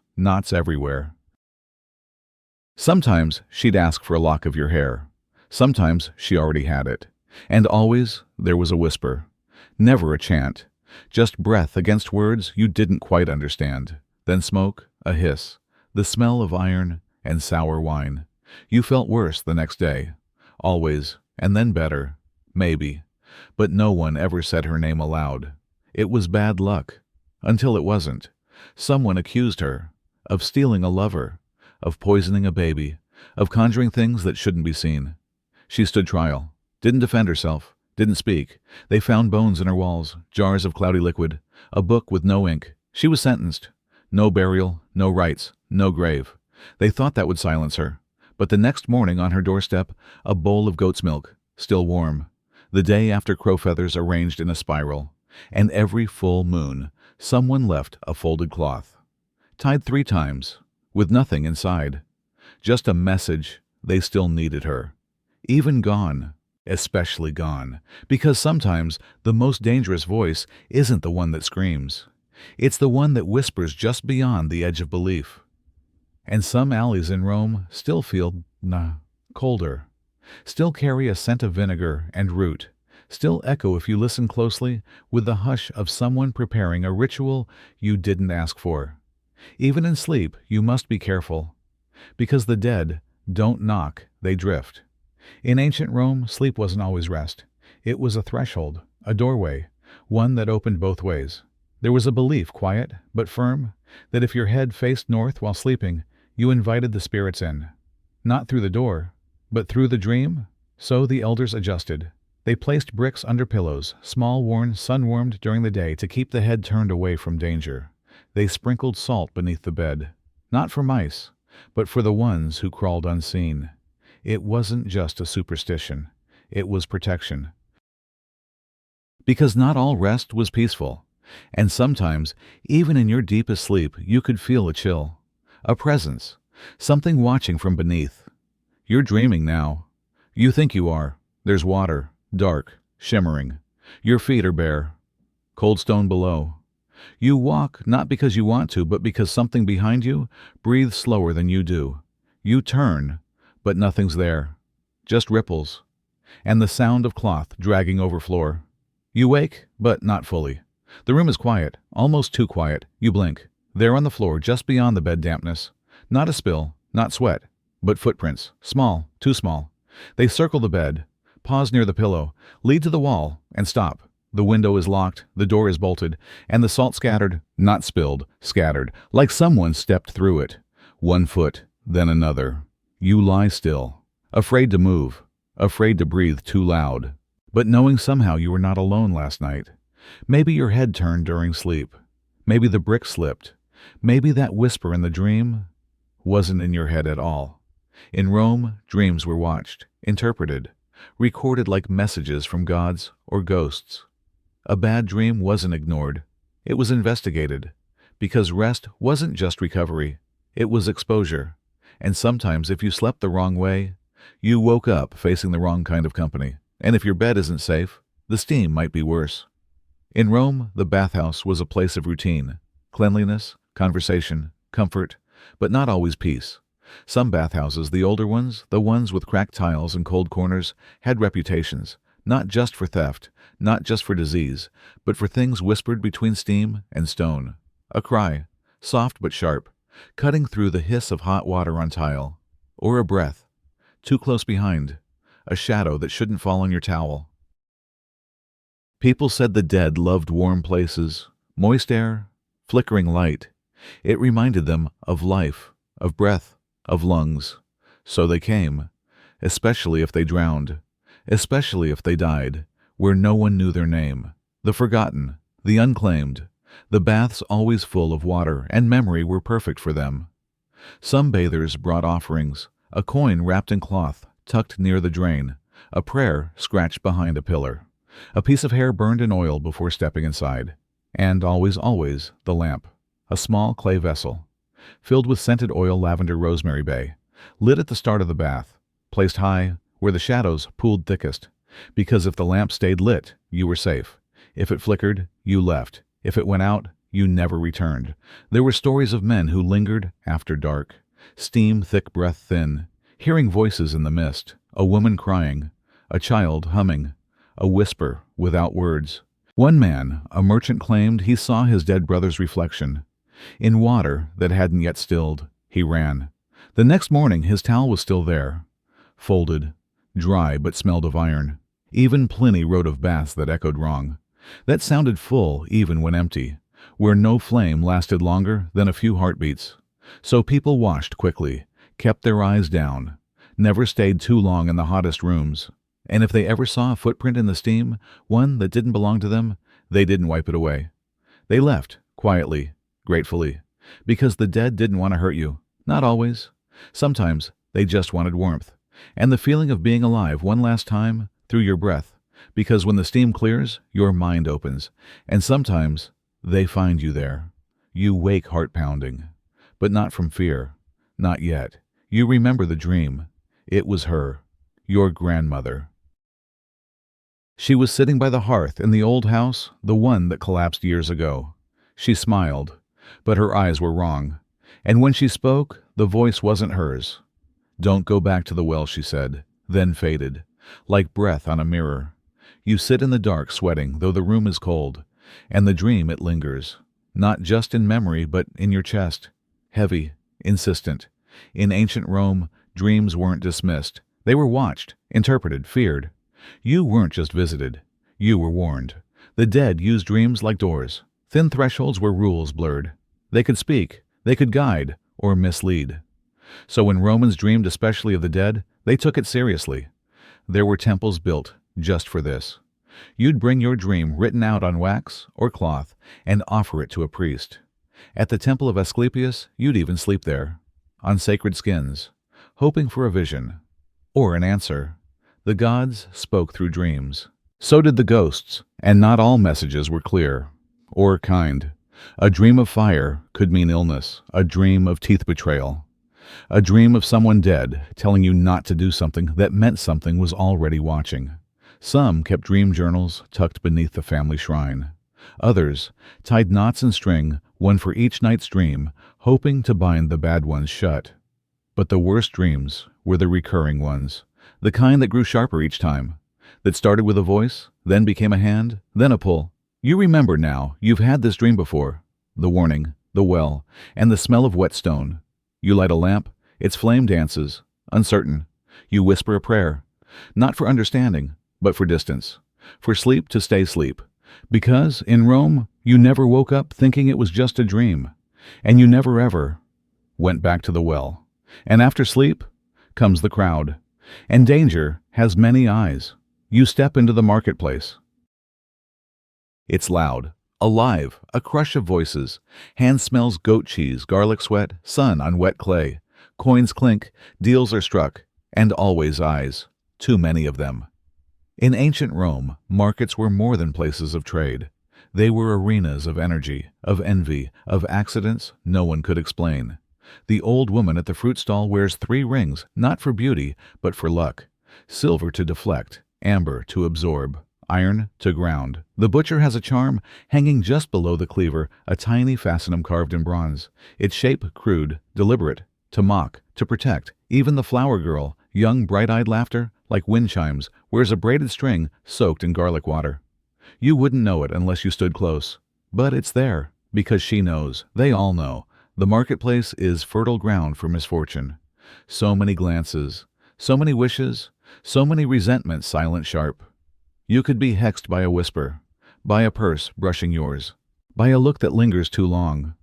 everywhere. Sometimes she'd ask for a lock of your hair. Sometimes she already had it. And always there was a whisper. Never a chant. Just breath against words you didn't quite understand. Then smoke, a hiss, the smell of iron and sour wine. You felt worse the next day. Always, and then better. Maybe. But no one ever said her name aloud. It was bad luck. Until it wasn't. Someone accused her of stealing a lover, of poisoning a baby, of conjuring things that shouldn't be seen. She stood trial, didn't defend herself, didn't speak. They found bones in her walls, jars of cloudy liquid, a book with no ink. She was sentenced. No burial, no rites, no grave. They thought that would silence her. But the next morning on her doorstep, a bowl of goat's milk, still warm. The day after crow feathers arranged in a spiral. And every full moon, someone left a folded cloth. Tied 3 times, with nothing inside. Just a message they still needed her. Even gone, especially gone, because sometimes the most dangerous voice isn't the one that screams. It's the one that whispers just beyond the edge of belief. And some alleys in Rome still feel, colder, still carry a scent of vinegar and root, still echo if you listen closely with the hush of someone preparing a ritual you didn't ask for. Even in sleep, you must be careful, because the dead don't knock, they drift. In ancient Rome, sleep wasn't always rest. It was a threshold, a doorway, one that opened both ways. There was a belief, quiet but firm, that if your head faced north while sleeping, you invited the spirits in. Not through the door, but through the dream. So the elders adjusted. They placed bricks under pillows, small, worn, sun-warmed during the day to keep the head turned away from danger. They sprinkled salt beneath the bed, not for mice, but for the ones who crawled unseen. It wasn't just a superstition. It was protection. Because not all rest was peaceful, and sometimes, even in your deepest sleep, you could feel a chill, a presence, something watching from beneath. You're dreaming now. You think you are. There's water, dark, shimmering. Your feet are bare. Cold stone below. You walk not because you want to, but because something behind you breathes slower than you do. You turn, but nothing's there. Just ripples. And the sound of cloth dragging over floor. You wake, but not fully. The room is quiet, almost too quiet. You blink. There on the floor, just beyond the bed dampness. Not a spill, not sweat, but footprints. Small, too small. They circle the bed, pause near the pillow, lead to the wall, and stop. The window is locked, the door is bolted, and the salt scattered, not spilled, scattered, like someone stepped through it. 1 foot, then another. You lie still, afraid to move, afraid to breathe too loud, but knowing somehow you were not alone last night. Maybe your head turned during sleep. Maybe the brick slipped. Maybe that whisper in the dream wasn't in your head at all. In Rome, dreams were watched, interpreted, recorded like messages from gods or ghosts. A bad dream wasn't ignored. It was investigated. Because rest wasn't just recovery. It was exposure. And sometimes if you slept the wrong way, you woke up facing the wrong kind of company. And if your bed isn't safe, the steam might be worse. In Rome, the bathhouse was a place of routine, cleanliness, conversation, comfort, but not always peace. Some bathhouses, the older ones, the ones with cracked tiles and cold corners, had reputations, not just for theft, not just for disease, but for things whispered between steam and stone. A cry, soft but sharp, cutting through the hiss of hot water on tile. Or a breath, too close behind, a shadow that shouldn't fall on your towel. People said the dead loved warm places, moist air, flickering light. It reminded them of life, of breath, of lungs. So they came, especially if they drowned, especially if they died, where no one knew their name, the forgotten, the unclaimed. The baths always full of water and memory were perfect for them. Some bathers brought offerings, a coin wrapped in cloth, tucked near the drain, a prayer scratched behind a pillar, a piece of hair burned in oil before stepping inside, and always, the lamp, a small clay vessel, filled with scented oil lavender rosemary bay, lit at the start of the bath, placed high where the shadows pooled thickest, because if the lamp stayed lit, you were safe. If it flickered, you left. If it went out, you never returned. There were stories of men who lingered after dark, steam thick, breath thin, hearing voices in the mist, a woman crying, a child humming, a whisper without words. One man, a merchant, claimed he saw his dead brother's reflection. In water that hadn't yet stilled, he ran. The next morning his towel was still there, folded, dry but smelled of iron. Even Pliny wrote of baths that echoed wrong, that sounded full even when empty, where no flame lasted longer than a few heartbeats. So people washed quickly, kept their eyes down, never stayed too long in the hottest rooms, and if they ever saw a footprint in the steam, one that didn't belong to them, they didn't wipe it away. They left, quietly, gratefully, because the dead didn't want to hurt you. Not always. Sometimes they just wanted warmth, and the feeling of being alive one last time through your breath, because when the steam clears, your mind opens, and sometimes they find you there. You wake heart-pounding, but not from fear. Not yet. You remember the dream. It was her, your grandmother. She was sitting by the hearth in the old house, the one that collapsed years ago. She smiled, but her eyes were wrong, and when she spoke, the voice wasn't hers. "Don't go back to the well," she said, then faded, like breath on a mirror. You sit in the dark sweating, though the room is cold, and the dream, it lingers, not just in memory but in your chest, heavy, insistent. In ancient Rome, dreams weren't dismissed. They were watched, interpreted, feared. You weren't just visited. You were warned. The dead used dreams like doors, thin thresholds where rules blurred. They could speak, they could guide, or mislead. So when Romans dreamed especially of the dead, they took it seriously. There were temples built just for this. You'd bring your dream written out on wax or cloth and offer it to a priest. At the temple of Asclepius, you'd even sleep there, on sacred skins, hoping for a vision or an answer. The gods spoke through dreams. So did the ghosts, and not all messages were clear or kind. A dream of fire could mean illness, a dream of teeth betrayal. A dream of someone dead telling you not to do something that meant something was already watching. Some kept dream journals tucked beneath the family shrine. Others tied knots and string, one for each night's dream, hoping to bind the bad ones shut. But the worst dreams were the recurring ones, the kind that grew sharper each time, that started with a voice, then became a hand, then a pull. You remember now, you've had this dream before. The warning, the well, and the smell of wet stone. You light a lamp, its flame dances, uncertain. You whisper a prayer, not for understanding, but for distance, for sleep to stay sleep. Because, in Rome, you never woke up thinking it was just a dream, and you never ever went back to the well. And after sleep comes the crowd, and danger has many eyes. You step into the marketplace. It's loud, alive, a crush of voices. Hand smells goat cheese, garlic sweat, sun on wet clay. Coins clink, deals are struck, and always eyes. Too many of them. In ancient Rome, markets were more than places of trade. They were arenas of energy, of envy, of accidents no one could explain. The old woman at the fruit stall wears 3 rings, not for beauty, but for luck. Silver to deflect, amber to absorb, iron to ground. The butcher has a charm hanging just below the cleaver, a tiny fastenum carved in bronze, its shape crude, deliberate, to mock, to protect. Even the flower girl, young bright-eyed laughter, like wind chimes, wears a braided string soaked in garlic water. You wouldn't know it unless you stood close. But it's there, because she knows. They all know. The marketplace is fertile ground for misfortune. So many glances, so many wishes, so many resentments silent sharp. You could be hexed by a whisper, by a purse brushing yours, by a look that lingers too long.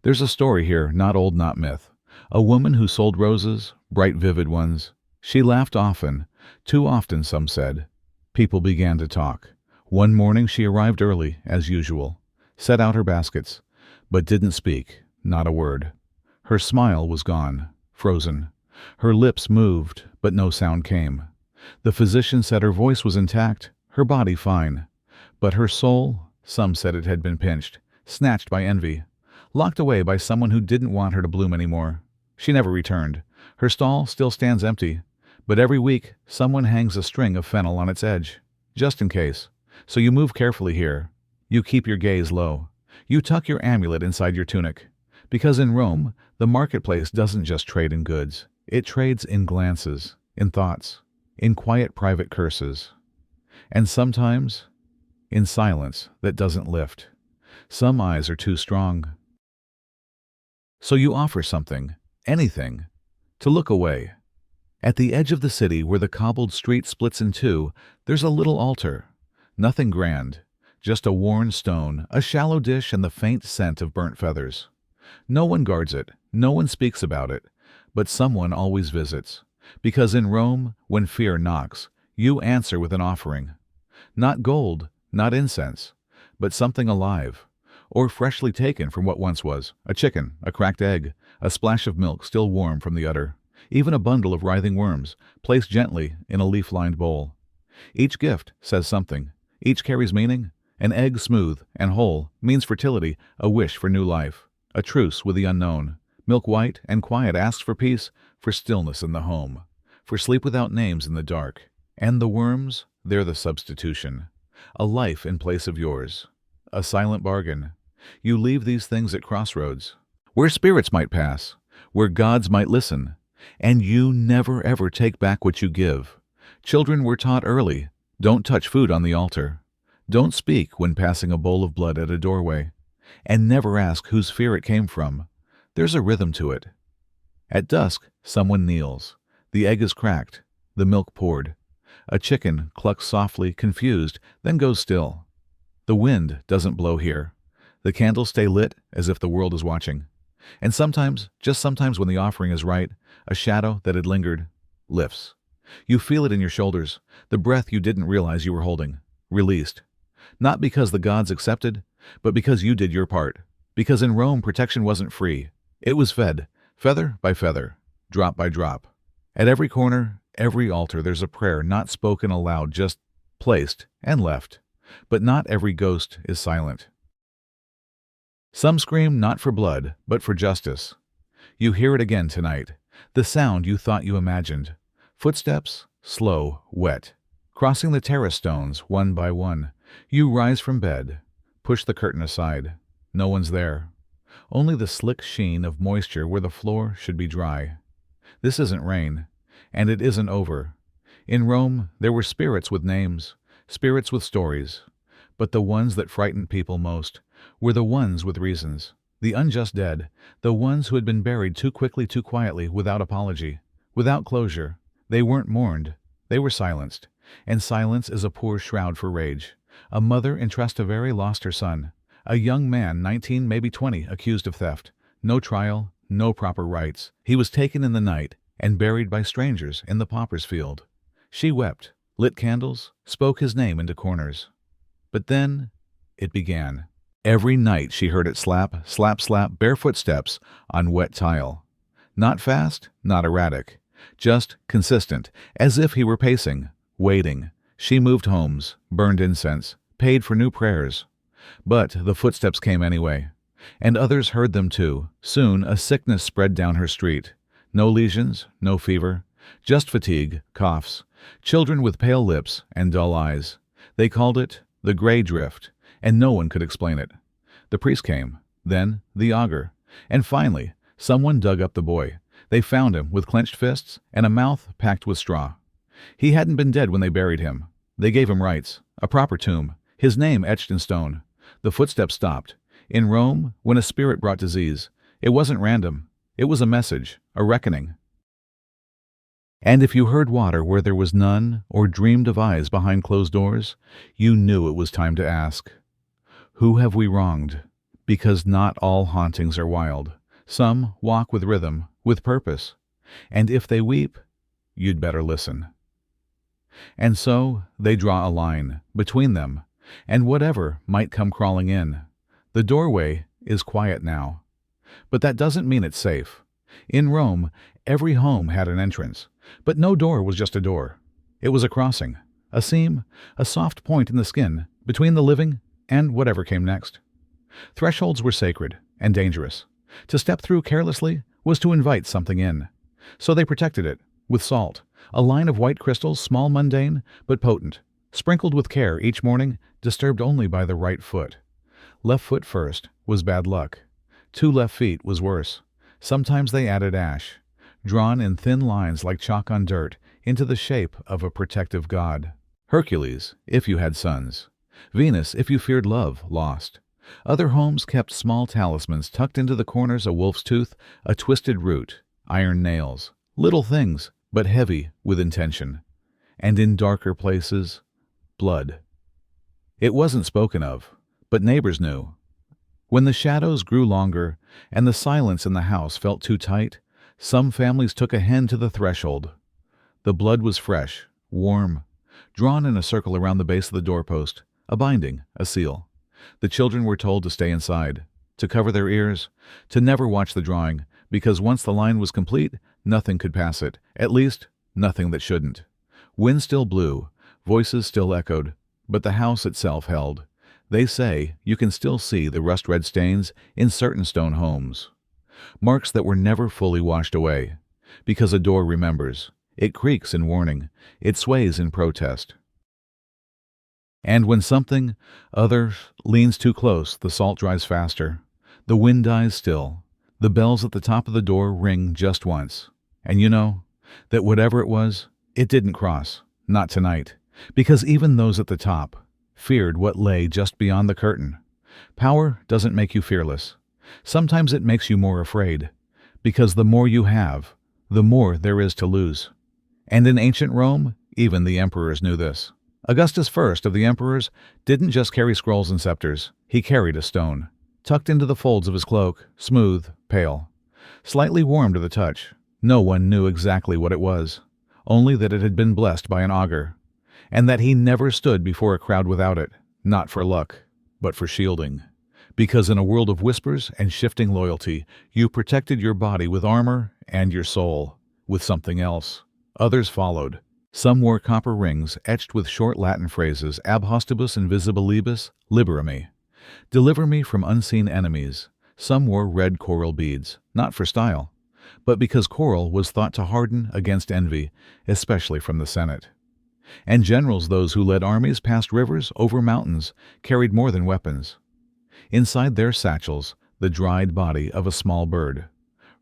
There's a story here, not old, not myth. A woman who sold roses, bright vivid ones. She laughed often, too often some said. People began to talk. One morning she arrived early, as usual, set out her baskets, but didn't speak, not a word. Her smile was gone, frozen. Her lips moved, but no sound came. The physician said her voice was intact, her body fine. But her soul, some said it had been pinched, snatched by envy, locked away by someone who didn't want her to bloom anymore. She never returned. Her stall still stands empty, but every week someone hangs a string of fennel on its edge, just in case. So you move carefully here. You keep your gaze low. You tuck your amulet inside your tunic. Because in Rome, the marketplace doesn't just trade in goods. It trades in glances, in thoughts, in quiet private curses. And sometimes, in silence that doesn't lift. Some eyes are too strong. So you offer something, anything, to look away. At the edge of the city where the cobbled street splits in two, there's a little altar. Nothing grand, just a worn stone, a shallow dish, and the faint scent of burnt feathers. No one guards it, no one speaks about it, but someone always visits. Because in Rome, when fear knocks, you answer with an offering. Not gold, not incense, but something alive, or freshly taken from what once was, a chicken, a cracked egg, a splash of milk still warm from the udder, even a bundle of writhing worms, placed gently in a leaf-lined bowl. Each gift says something. Each carries meaning. An egg smooth and whole means fertility, a wish for new life, a truce with the unknown. Milk white and quiet asks for peace, for stillness in the home, for sleep without names in the dark. And the worms, they're the substitution. A life in place of yours. A silent bargain. You leave these things at crossroads, where spirits might pass, where gods might listen, and you never ever take back what you give. Children were taught early, don't touch food on the altar. Don't speak when passing a bowl of blood at a doorway, and never ask whose fear it came from. There's a rhythm to it. At dusk, someone kneels. The egg is cracked, the milk poured. A chicken clucks softly, confused, then goes still. The wind doesn't blow here. The candles stay lit as if the world is watching. And sometimes, just sometimes when the offering is right, a shadow that had lingered lifts. You feel it in your shoulders, the breath you didn't realize you were holding, released. Not because the gods accepted, but because you did your part. Because in Rome, protection wasn't free. It was fed, feather by feather, drop by drop. At every corner, every altar, there's a prayer not spoken aloud, just placed and left. But not every ghost is silent. Some scream not for blood, but for justice. You hear it again tonight, the sound you thought you imagined. Footsteps, slow, wet, crossing the terrace stones one by one. You rise from bed, push the curtain aside. No one's there. Only the slick sheen of moisture where the floor should be dry. This isn't rain, and it isn't over. In Rome, there were spirits with names, spirits with stories. But the ones that frightened people most were the ones with reasons. The unjust dead, the ones who had been buried too quickly, too quietly, without apology, without closure. They weren't mourned, they were silenced. And silence is a poor shroud for rage. A mother in Trastevere lost her son. A young man, 19, maybe 20, accused of theft. No trial, no proper rights. He was taken in the night and buried by strangers in the pauper's field. She wept, lit candles, spoke his name into corners. But then it began. Every night she heard it slap, slap, slap, barefoot steps on wet tile. Not fast, not erratic, just consistent, as if he were pacing, waiting. She moved homes, burned incense, paid for new prayers. But the footsteps came anyway, and others heard them too. Soon a sickness spread down her street. No lesions, no fever, just fatigue, coughs, children with pale lips and dull eyes. They called it the gray drift, and no one could explain it. The priest came, then the augur, and finally someone dug up the boy. They found him with clenched fists and a mouth packed with straw. He hadn't been dead when they buried him. They gave him rites, a proper tomb, his name etched in stone. The footsteps stopped. In Rome, when a spirit brought disease, it wasn't random. It was a message, a reckoning. And if you heard water where there was none, or dreamed of eyes behind closed doors, you knew it was time to ask, who have we wronged? Because not all hauntings are wild. Some walk with rhythm, with purpose. And if they weep, you'd better listen. And so they draw a line between them and whatever might come crawling in. The doorway is quiet now, but that doesn't mean it's safe. In Rome, every home had an entrance, but no door was just a door. It was a crossing, a seam, a soft point in the skin between the living and whatever came next. Thresholds were sacred and dangerous. To step through carelessly was to invite something in. So they protected it with salt, a line of white crystals, small, mundane, but potent, sprinkled with care each morning, disturbed only by the right foot. Left foot first was bad luck. 2 left feet was worse. Sometimes they added ash, drawn in thin lines like chalk on dirt, into the shape of a protective god. Hercules, if you had sons. Venus, if you feared love lost. Other homes kept small talismans tucked into the corners, a wolf's tooth, a twisted root, iron nails. Little things, but heavy with intention. And in darker places, blood. It wasn't spoken of, but neighbors knew. When the shadows grew longer and the silence in the house felt too tight, some families took a hen to the threshold. The blood was fresh, warm, drawn in a circle around the base of the doorpost, a binding, a seal. The children were told to stay inside, to cover their ears, to never watch the drawing, because once the line was complete, nothing could pass it, at least nothing that shouldn't. Wind still blew, voices still echoed, but the house itself held. They say you can still see the rust-red stains in certain stone homes. Marks that were never fully washed away, because a door remembers. It creaks in warning. It sways in protest. And when something other leans too close, the salt dries faster. The wind dies still. The bells at the top of the door ring just once. And you know that whatever it was, it didn't cross. Not tonight. Because even those at the top feared what lay just beyond the curtain. Power doesn't make you fearless. Sometimes it makes you more afraid. Because the more you have, the more there is to lose. And in ancient Rome, even the emperors knew this. Augustus, first of the emperors, didn't just carry scrolls and scepters. He carried a stone, tucked into the folds of his cloak, smooth, pale, slightly warm to the touch. No one knew exactly what it was, only that it had been blessed by an augur, and that he never stood before a crowd without it, not for luck, but for shielding. Because in a world of whispers and shifting loyalty, you protected your body with armor and your soul with something else. Others followed. Some wore copper rings etched with short Latin phrases, ab hostibus invisibilibus, libera me, deliver me from unseen enemies. Some wore red coral beads, not for style, but because coral was thought to harden against envy, especially from the Senate. And generals, those who led armies past rivers, over mountains, carried more than weapons. Inside their satchels, the dried body of a small bird,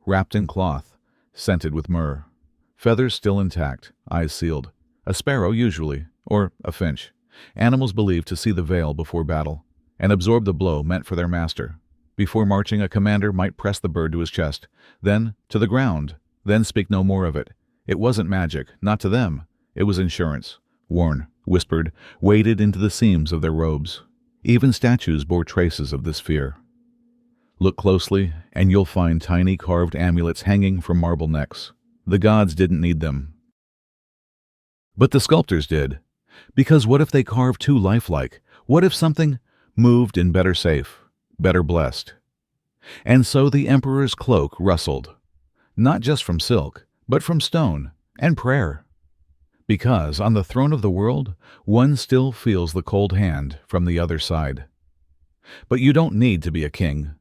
wrapped in cloth, scented with myrrh. Feathers still intact, eyes sealed. A sparrow usually, or a finch. Animals believed to see the veil before battle, and absorb the blow meant for their master. Before marching, a commander might press the bird to his chest, then to the ground, then speak no more of it. It wasn't magic, not to them. It was insurance. Worn, whispered, waded into the seams of their robes. Even statues bore traces of this fear. Look closely, and you'll find tiny carved amulets hanging from marble necks. The gods didn't need them. But the sculptors did. Because what if they carved too lifelike? What if something moved in better safe, better blessed? And so the emperor's cloak rustled, not just from silk, but from stone and prayer. Because on the throne of the world, one still feels the cold hand from the other side. But you don't need to be a king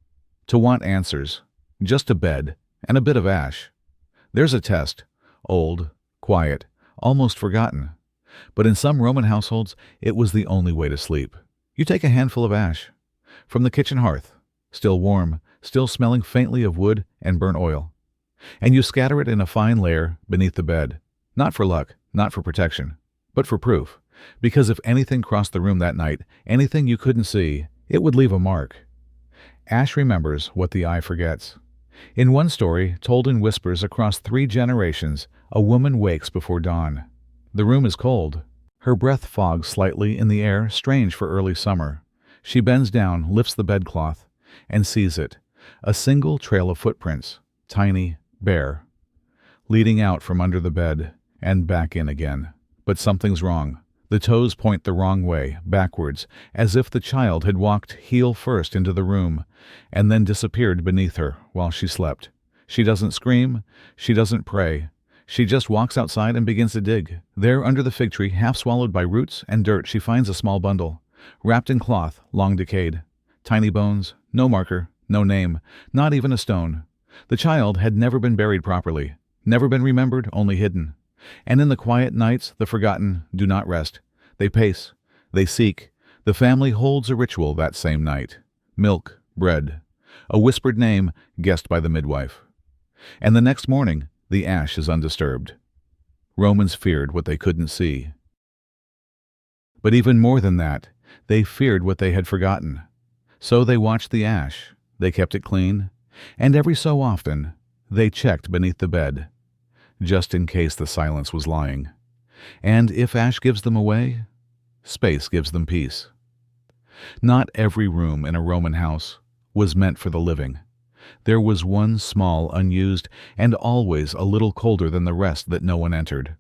to want answers, just a bed and a bit of ash. There's a test, old, quiet, almost forgotten. But in some Roman households, it was the only way to sleep. You take a handful of ash from the kitchen hearth, still warm, still smelling faintly of wood and burnt oil, and you scatter it in a fine layer beneath the bed, not for luck, not for protection, but for proof, because if anything crossed the room that night, anything you couldn't see, it would leave a mark. Ash remembers what the eye forgets. In one story, told in whispers across 3 generations, a woman wakes before dawn. The room is cold. Her breath fogs slightly in the air, strange for early summer. She bends down, lifts the bedcloth, and sees it, a single trail of footprints, tiny, bare, leading out from under the bed, and back in again. But something's wrong. The toes point the wrong way, backwards, as if the child had walked heel first into the room, and then disappeared beneath her while she slept. She doesn't scream, she doesn't pray. She just walks outside and begins to dig. There, under the fig tree, half swallowed by roots and dirt, she finds a small bundle, wrapped in cloth, long decayed. Tiny bones, no marker, no name, not even a stone. The child had never been buried properly, never been remembered, only hidden. And in the quiet nights, the forgotten do not rest. They pace, they seek. The family holds a ritual that same night. Milk, bread, a whispered name guessed by the midwife. And the next morning, the ash is undisturbed. Romans feared what they couldn't see. But even more than that, they feared what they had forgotten. So they watched the ash, they kept it clean, and every so often, they checked beneath the bed, just in case the silence was lying. And if ash gives them away, space gives them peace. Not every room in a Roman house was meant for the living. There was one small, unused, and always a little colder than the rest that no one entered.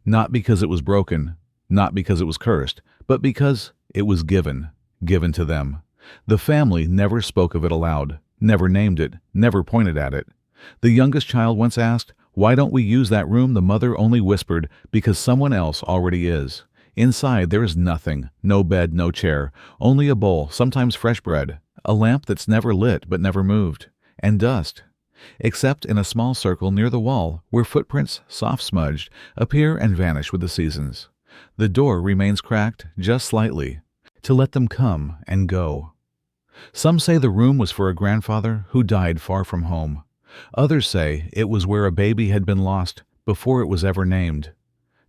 Not because it was broken, not because it was cursed, but because it was given to them. The family never spoke of it aloud, never named it, never pointed at it. The youngest child once asked, "Why don't we use that room?" The mother only whispered, "Because someone else already is." Inside there is nothing, no bed, no chair, only a bowl, sometimes fresh bread, a lamp that's never lit but never moved, and dust, except in a small circle near the wall where footprints, soft smudged, appear and vanish with the seasons. The door remains cracked just slightly, to let them come and go. Some say the room was for a grandfather who died far from home. Others say it was where a baby had been lost before it was ever named.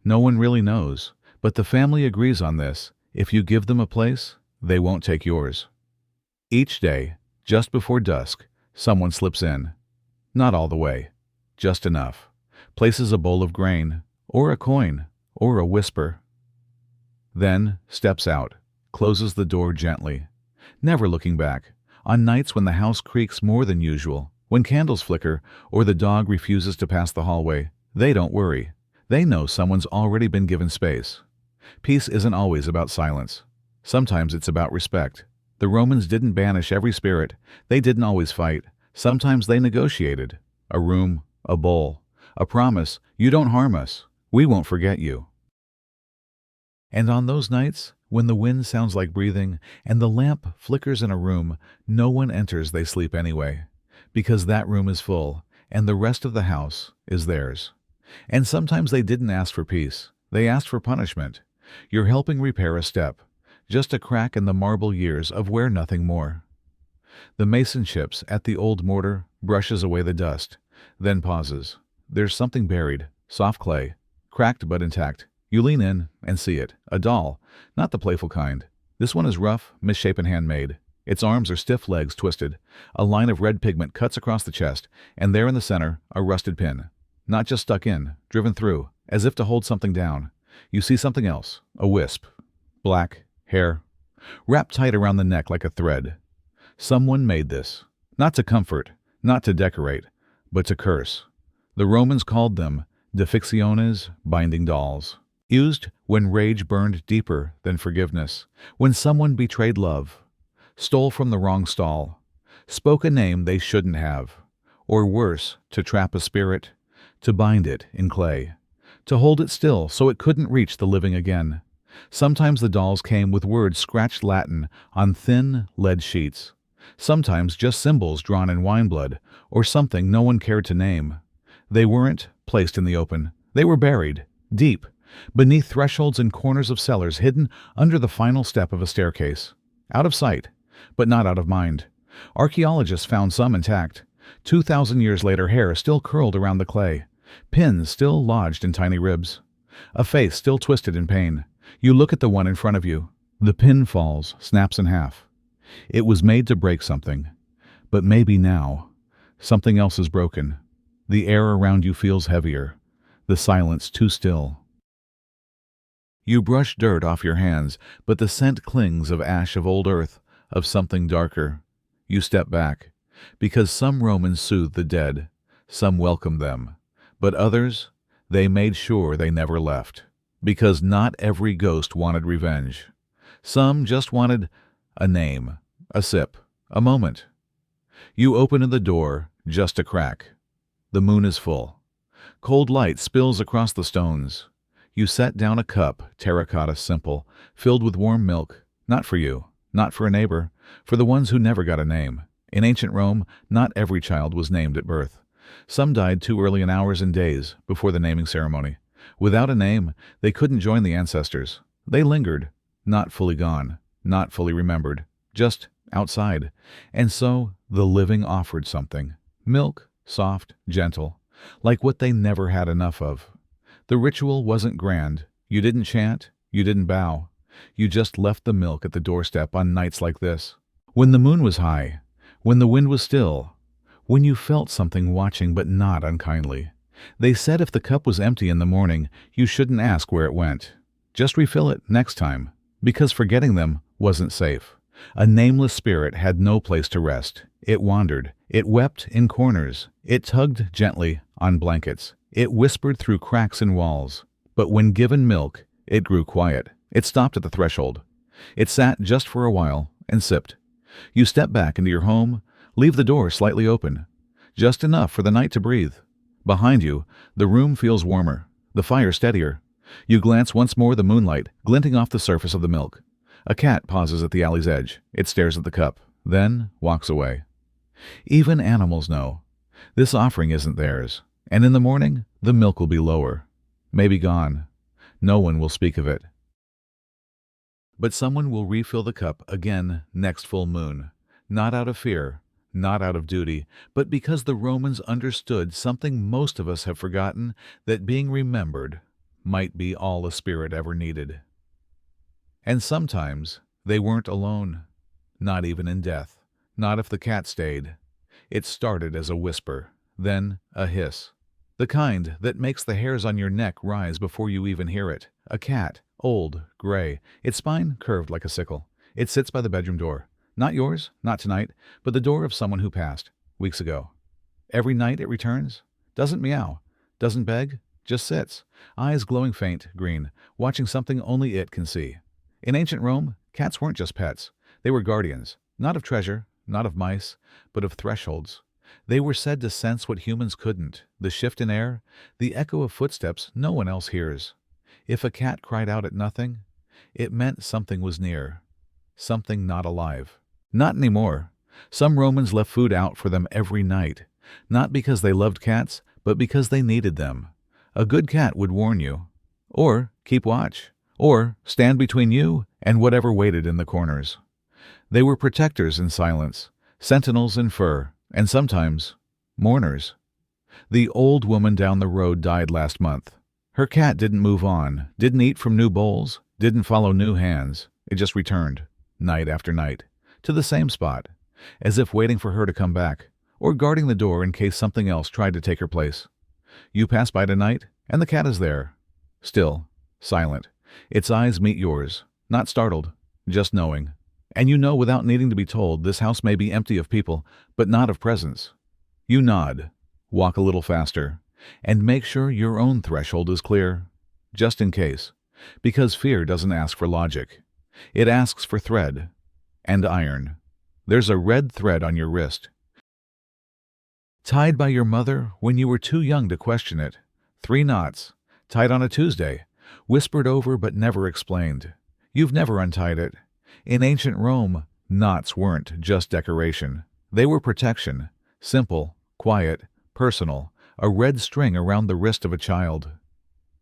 No one really knows, but the family agrees on this. If you give them a place, they won't take yours. Each day, just before dusk, someone slips in. Not all the way, just enough. Places a bowl of grain, or a coin, or a whisper. Then steps out, closes the door gently, never looking back. On nights when the house creaks more than usual, when candles flicker, or the dog refuses to pass the hallway, they don't worry. They know someone's already been given space. Peace isn't always about silence. Sometimes it's about respect. The Romans didn't banish every spirit. They didn't always fight. Sometimes they negotiated. A room, a bowl, a promise, "You don't harm us. We won't forget you." And on those nights, when the wind sounds like breathing and the lamp flickers in a room, no one enters, they sleep anyway, because that room is full and the rest of the house is theirs. And sometimes they didn't ask for peace. They asked for punishment. You're helping repair a step, just a crack in the marble years of where nothing more. The mason chips at the old mortar brushes away the dust, then pauses. There's something buried, soft clay, cracked but intact. You lean in and see it. A doll, not the playful kind. This one is rough, misshapen, handmade. Its arms are stiff, legs twisted. A line of red pigment cuts across the chest, and there in the center, a rusted pin. Not just stuck in, driven through, as if to hold something down. You see something else, a wisp. Black, hair, wrapped tight around the neck like a thread. Someone made this, not to comfort, not to decorate, but to curse. The Romans called them defictiones, binding dolls. Used when rage burned deeper than forgiveness, when someone betrayed love, stole from the wrong stall, spoke a name they shouldn't have, or worse, to trap a spirit, to bind it in clay, to hold it still so it couldn't reach the living again. Sometimes the dolls came with words scratched Latin on thin lead sheets, sometimes just symbols drawn in wine blood, or something no one cared to name. They weren't placed in the open. They were buried, deep, beneath thresholds and corners of cellars, hidden under the final step of a staircase. Out of sight, but not out of mind. Archaeologists found some intact. 2,000 years later, hair still curled around the clay. Pins still lodged in tiny ribs. A face still twisted in pain. You look at the one in front of you. The pin falls, snaps in half. It was made to break something. But maybe now, something else is broken. The air around you feels heavier. The silence too still. You brush dirt off your hands, but the scent clings of ash, of old earth, of something darker. You step back, because some Romans soothe the dead, some welcome them, but others, They made sure they never left, because not every ghost wanted revenge. Some just wanted a name, a sip, a moment. You open the door, just a crack. The moon is full. Cold light spills across the stones. You set down a cup, terracotta simple, filled with warm milk, not for you, not for a neighbor, for the ones who never got a name. In ancient Rome, not every child was named at birth. Some died too early in hours and days before the naming ceremony. Without a name, they couldn't join the ancestors. They lingered, not fully gone, not fully remembered, just outside. And so the living offered something. Milk, soft, gentle, like what they never had enough of. The ritual wasn't grand. You didn't chant, you didn't bow. You just left the milk at the doorstep on nights like this. When the moon was high, when the wind was still, when you felt something watching but not unkindly. They said if the cup was empty in the morning, you shouldn't ask where it went. Just refill it next time, because forgetting them wasn't safe. A nameless spirit had no place to rest. It wandered. It wept in corners. It tugged gently on blankets. It whispered through cracks in walls. But when given milk, it grew quiet. It stopped at the threshold. It sat just for a while and sipped. You step back into your home, leave the door slightly open, just enough for the night to breathe. Behind you, the room feels warmer, the fire steadier. You glance once more, the moonlight glinting off the surface of the milk. A cat pauses at the alley's edge. It stares at the cup, then walks away. Even animals know. This offering isn't theirs, and in the morning, the milk will be lower, maybe gone. No one will speak of it. But someone will refill the cup again next full moon, not out of fear, not out of duty, but because the Romans understood something most of us have forgotten, that being remembered might be all a spirit ever needed. And sometimes they weren't alone, not even in death, not if the cat stayed. It started as a whisper, then a hiss, the kind that makes the hairs on your neck rise before you even hear it. A cat, old, gray, its spine curved like a sickle. It sits by the bedroom door. Not yours, not tonight, but the door of someone who passed, weeks ago. Every night it returns, doesn't meow, doesn't beg, just sits, eyes glowing faint green, watching something only it can see. In ancient Rome, cats weren't just pets. They were guardians, not of treasure, not of mice, but of thresholds. They were said to sense what humans couldn't, the shift in air, the echo of footsteps no one else hears. If a cat cried out at nothing, it meant something was near, something not alive. Not anymore. Some Romans left food out for them every night, not because they loved cats, but because they needed them. A good cat would warn you, or keep watch, or stand between you and whatever waited in the corners. They were protectors in silence, sentinels in fur, and sometimes mourners. The old woman down the road died last month. Her cat didn't move on, didn't eat from new bowls, didn't follow new hands. It just returned, night after night, to the same spot, as if waiting for her to come back, or guarding the door in case something else tried to take her place. You pass by tonight, and the cat is there, still, silent. Its eyes meet yours, not startled, just knowing. And you know without needing to be told this house may be empty of people, but not of presence. You nod, walk a little faster, and make sure your own threshold is clear, just in case, because fear doesn't ask for logic. It asks for thread and iron. There's a red thread on your wrist, tied by your mother when you were too young to question it. 3 knots, tied on a Tuesday, whispered over but never explained. You've never untied it. In ancient Rome, knots weren't just decoration. They were protection, simple, quiet, personal, a red string around the wrist of a child.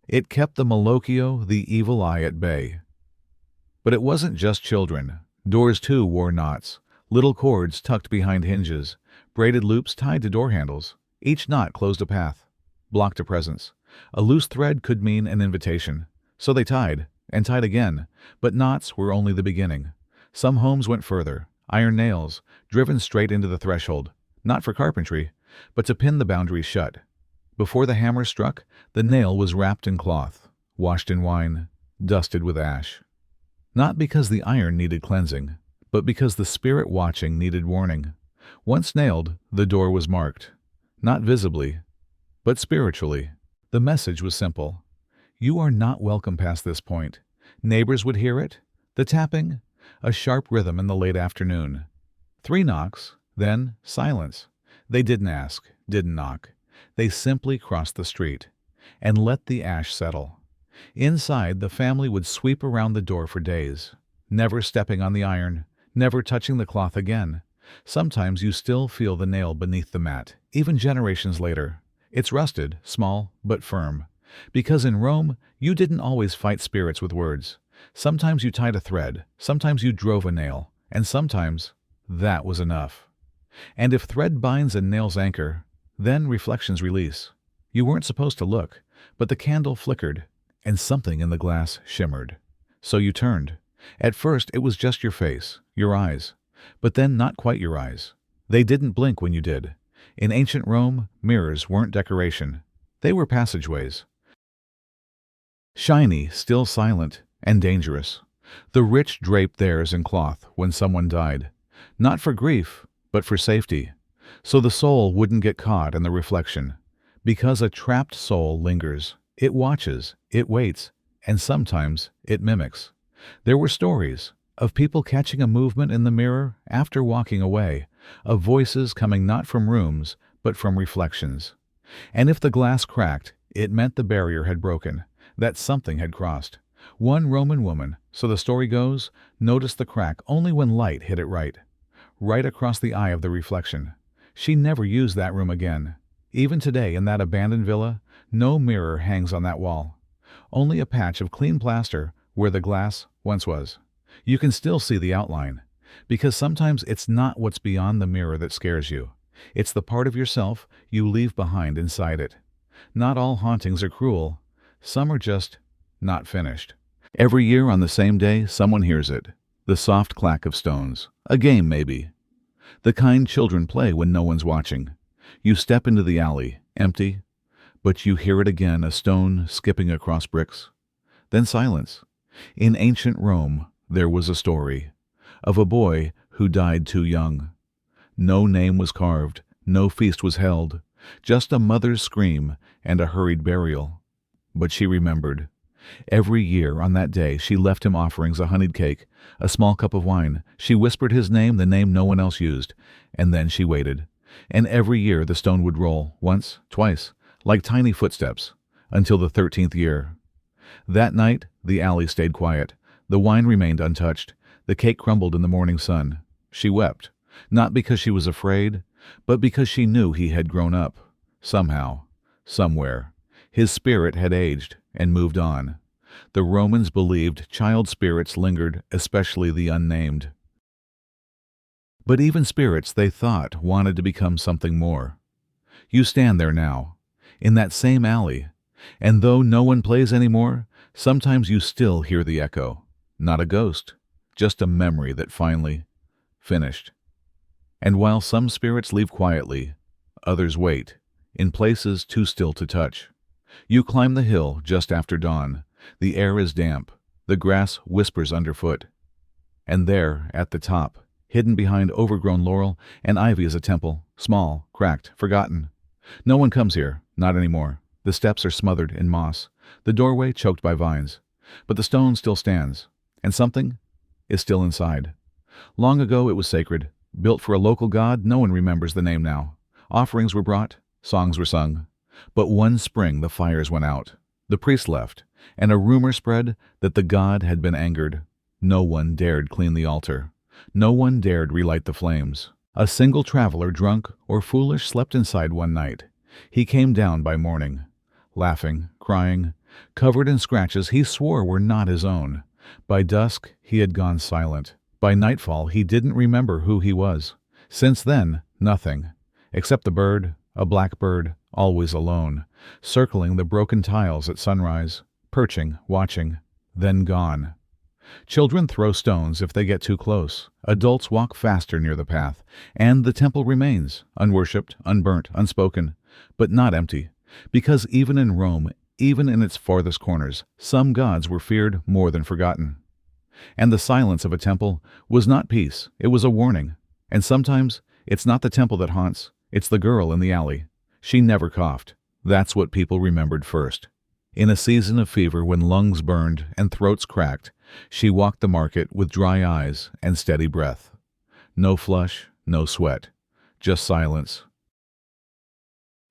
It kept the malocchio, the evil eye, at bay. But it wasn't just children. Doors too wore knots, little cords tucked behind hinges, braided loops tied to door handles. Each knot closed a path, blocked a presence. A loose thread could mean an invitation. So they tied, and tied again, but knots were only the beginning. Some homes went further, iron nails, driven straight into the threshold, not for carpentry, but to pin the boundaries shut. Before the hammer struck, the nail was wrapped in cloth, washed in wine, dusted with ash. Not because the iron needed cleansing, but because the spirit watching needed warning. Once nailed, the door was marked, not visibly, but spiritually. The message was simple. You are not welcome past this point. Neighbors would hear it. The tapping, a sharp rhythm in the late afternoon. 3 knocks, then silence. They didn't ask, didn't knock. They simply crossed the street and let the ash settle. Inside, the family would sweep around the door for days, never stepping on the iron, never touching the cloth again. Sometimes you still feel the nail beneath the mat, even generations later. It's rusted, small, but firm. Because in Rome, you didn't always fight spirits with words. Sometimes you tied a thread, sometimes you drove a nail, and sometimes that was enough. And if thread binds and nails anchor, then reflections release. You weren't supposed to look, but the candle flickered, and something in the glass shimmered. So you turned. At first, it was just your face, your eyes, but then not quite your eyes. They didn't blink when you did. In ancient Rome, mirrors weren't decoration. They were passageways. Shiny, still silent, and dangerous. The rich draped theirs in cloth when someone died, not for grief, but for safety, so the soul wouldn't get caught in the reflection. Because a trapped soul lingers, it watches, it waits, and sometimes it mimics. There were stories of people catching a movement in the mirror after walking away, of voices coming not from rooms, but from reflections. And if the glass cracked, it meant the barrier had broken, that something had crossed. One Roman woman, so the story goes, noticed the crack only when light hit it right across the eye of the reflection. She never used that room again. Even today in that abandoned villa, no mirror hangs on that wall. Only a patch of clean plaster where the glass once was. You can still see the outline, because sometimes it's not what's beyond the mirror that scares you. It's the part of yourself you leave behind inside it. Not all hauntings are cruel. Some are just not finished. Every year on the same day, someone hears it. The soft clack of stones. A game, maybe. The kind children play when no one's watching. You step into the alley, empty, but you hear it again, a stone skipping across bricks. Then silence. In ancient Rome, there was a story of a boy who died too young. No name was carved, no feast was held, just a mother's scream and a hurried burial. But she remembered. Every year on that day she left him offerings, a honeyed cake, a small cup of wine. She whispered his name, the name no one else used, and then she waited. And every year the stone would roll, once, twice, like tiny footsteps, until the 13th year. That night the alley stayed quiet. The wine remained untouched. The cake crumbled in the morning sun. She wept, not because she was afraid, but because she knew he had grown up. Somehow, somewhere. His spirit had aged and moved on. The Romans believed child spirits lingered, especially the unnamed. But even spirits they thought wanted to become something more. You stand there now, in that same alley, and though no one plays anymore, sometimes you still hear the echo. Not a ghost, just a memory that finally finished. And while some spirits leave quietly, others wait, in places too still to touch. You climb the hill just after dawn. The air is damp. The grass whispers underfoot. And there, at the top, hidden behind overgrown laurel and ivy, is a temple, small, cracked, forgotten. No one comes here, not anymore. The steps are smothered in moss, the doorway choked by vines. But the stone still stands, and something is still inside. Long ago it was sacred, built for a local god. No one remembers the name now. Offerings were brought, songs were sung. But one spring the fires went out. The priest left, and a rumor spread that the god had been angered. No one dared clean the altar. No one dared relight the flames. A single traveler, drunk or foolish, slept inside one night. He came down by morning, laughing, crying, covered in scratches he swore were not his own. By dusk he had gone silent. By nightfall he didn't remember who he was. Since then, nothing, except the bird, a blackbird, always alone, circling the broken tiles at sunrise, perching, watching, then gone. Children throw stones if they get too close. Adults walk faster near the path, and the temple remains, unworshipped, unburnt, unspoken, but not empty, because even in Rome, even in its farthest corners, some gods were feared more than forgotten. And the silence of a temple was not peace, it was a warning. And sometimes it's not the temple that haunts, it's the girl in the alley. She never coughed. That's what people remembered first. In a season of fever when lungs burned and throats cracked, she walked the market with dry eyes and steady breath. No flush, no sweat, just silence.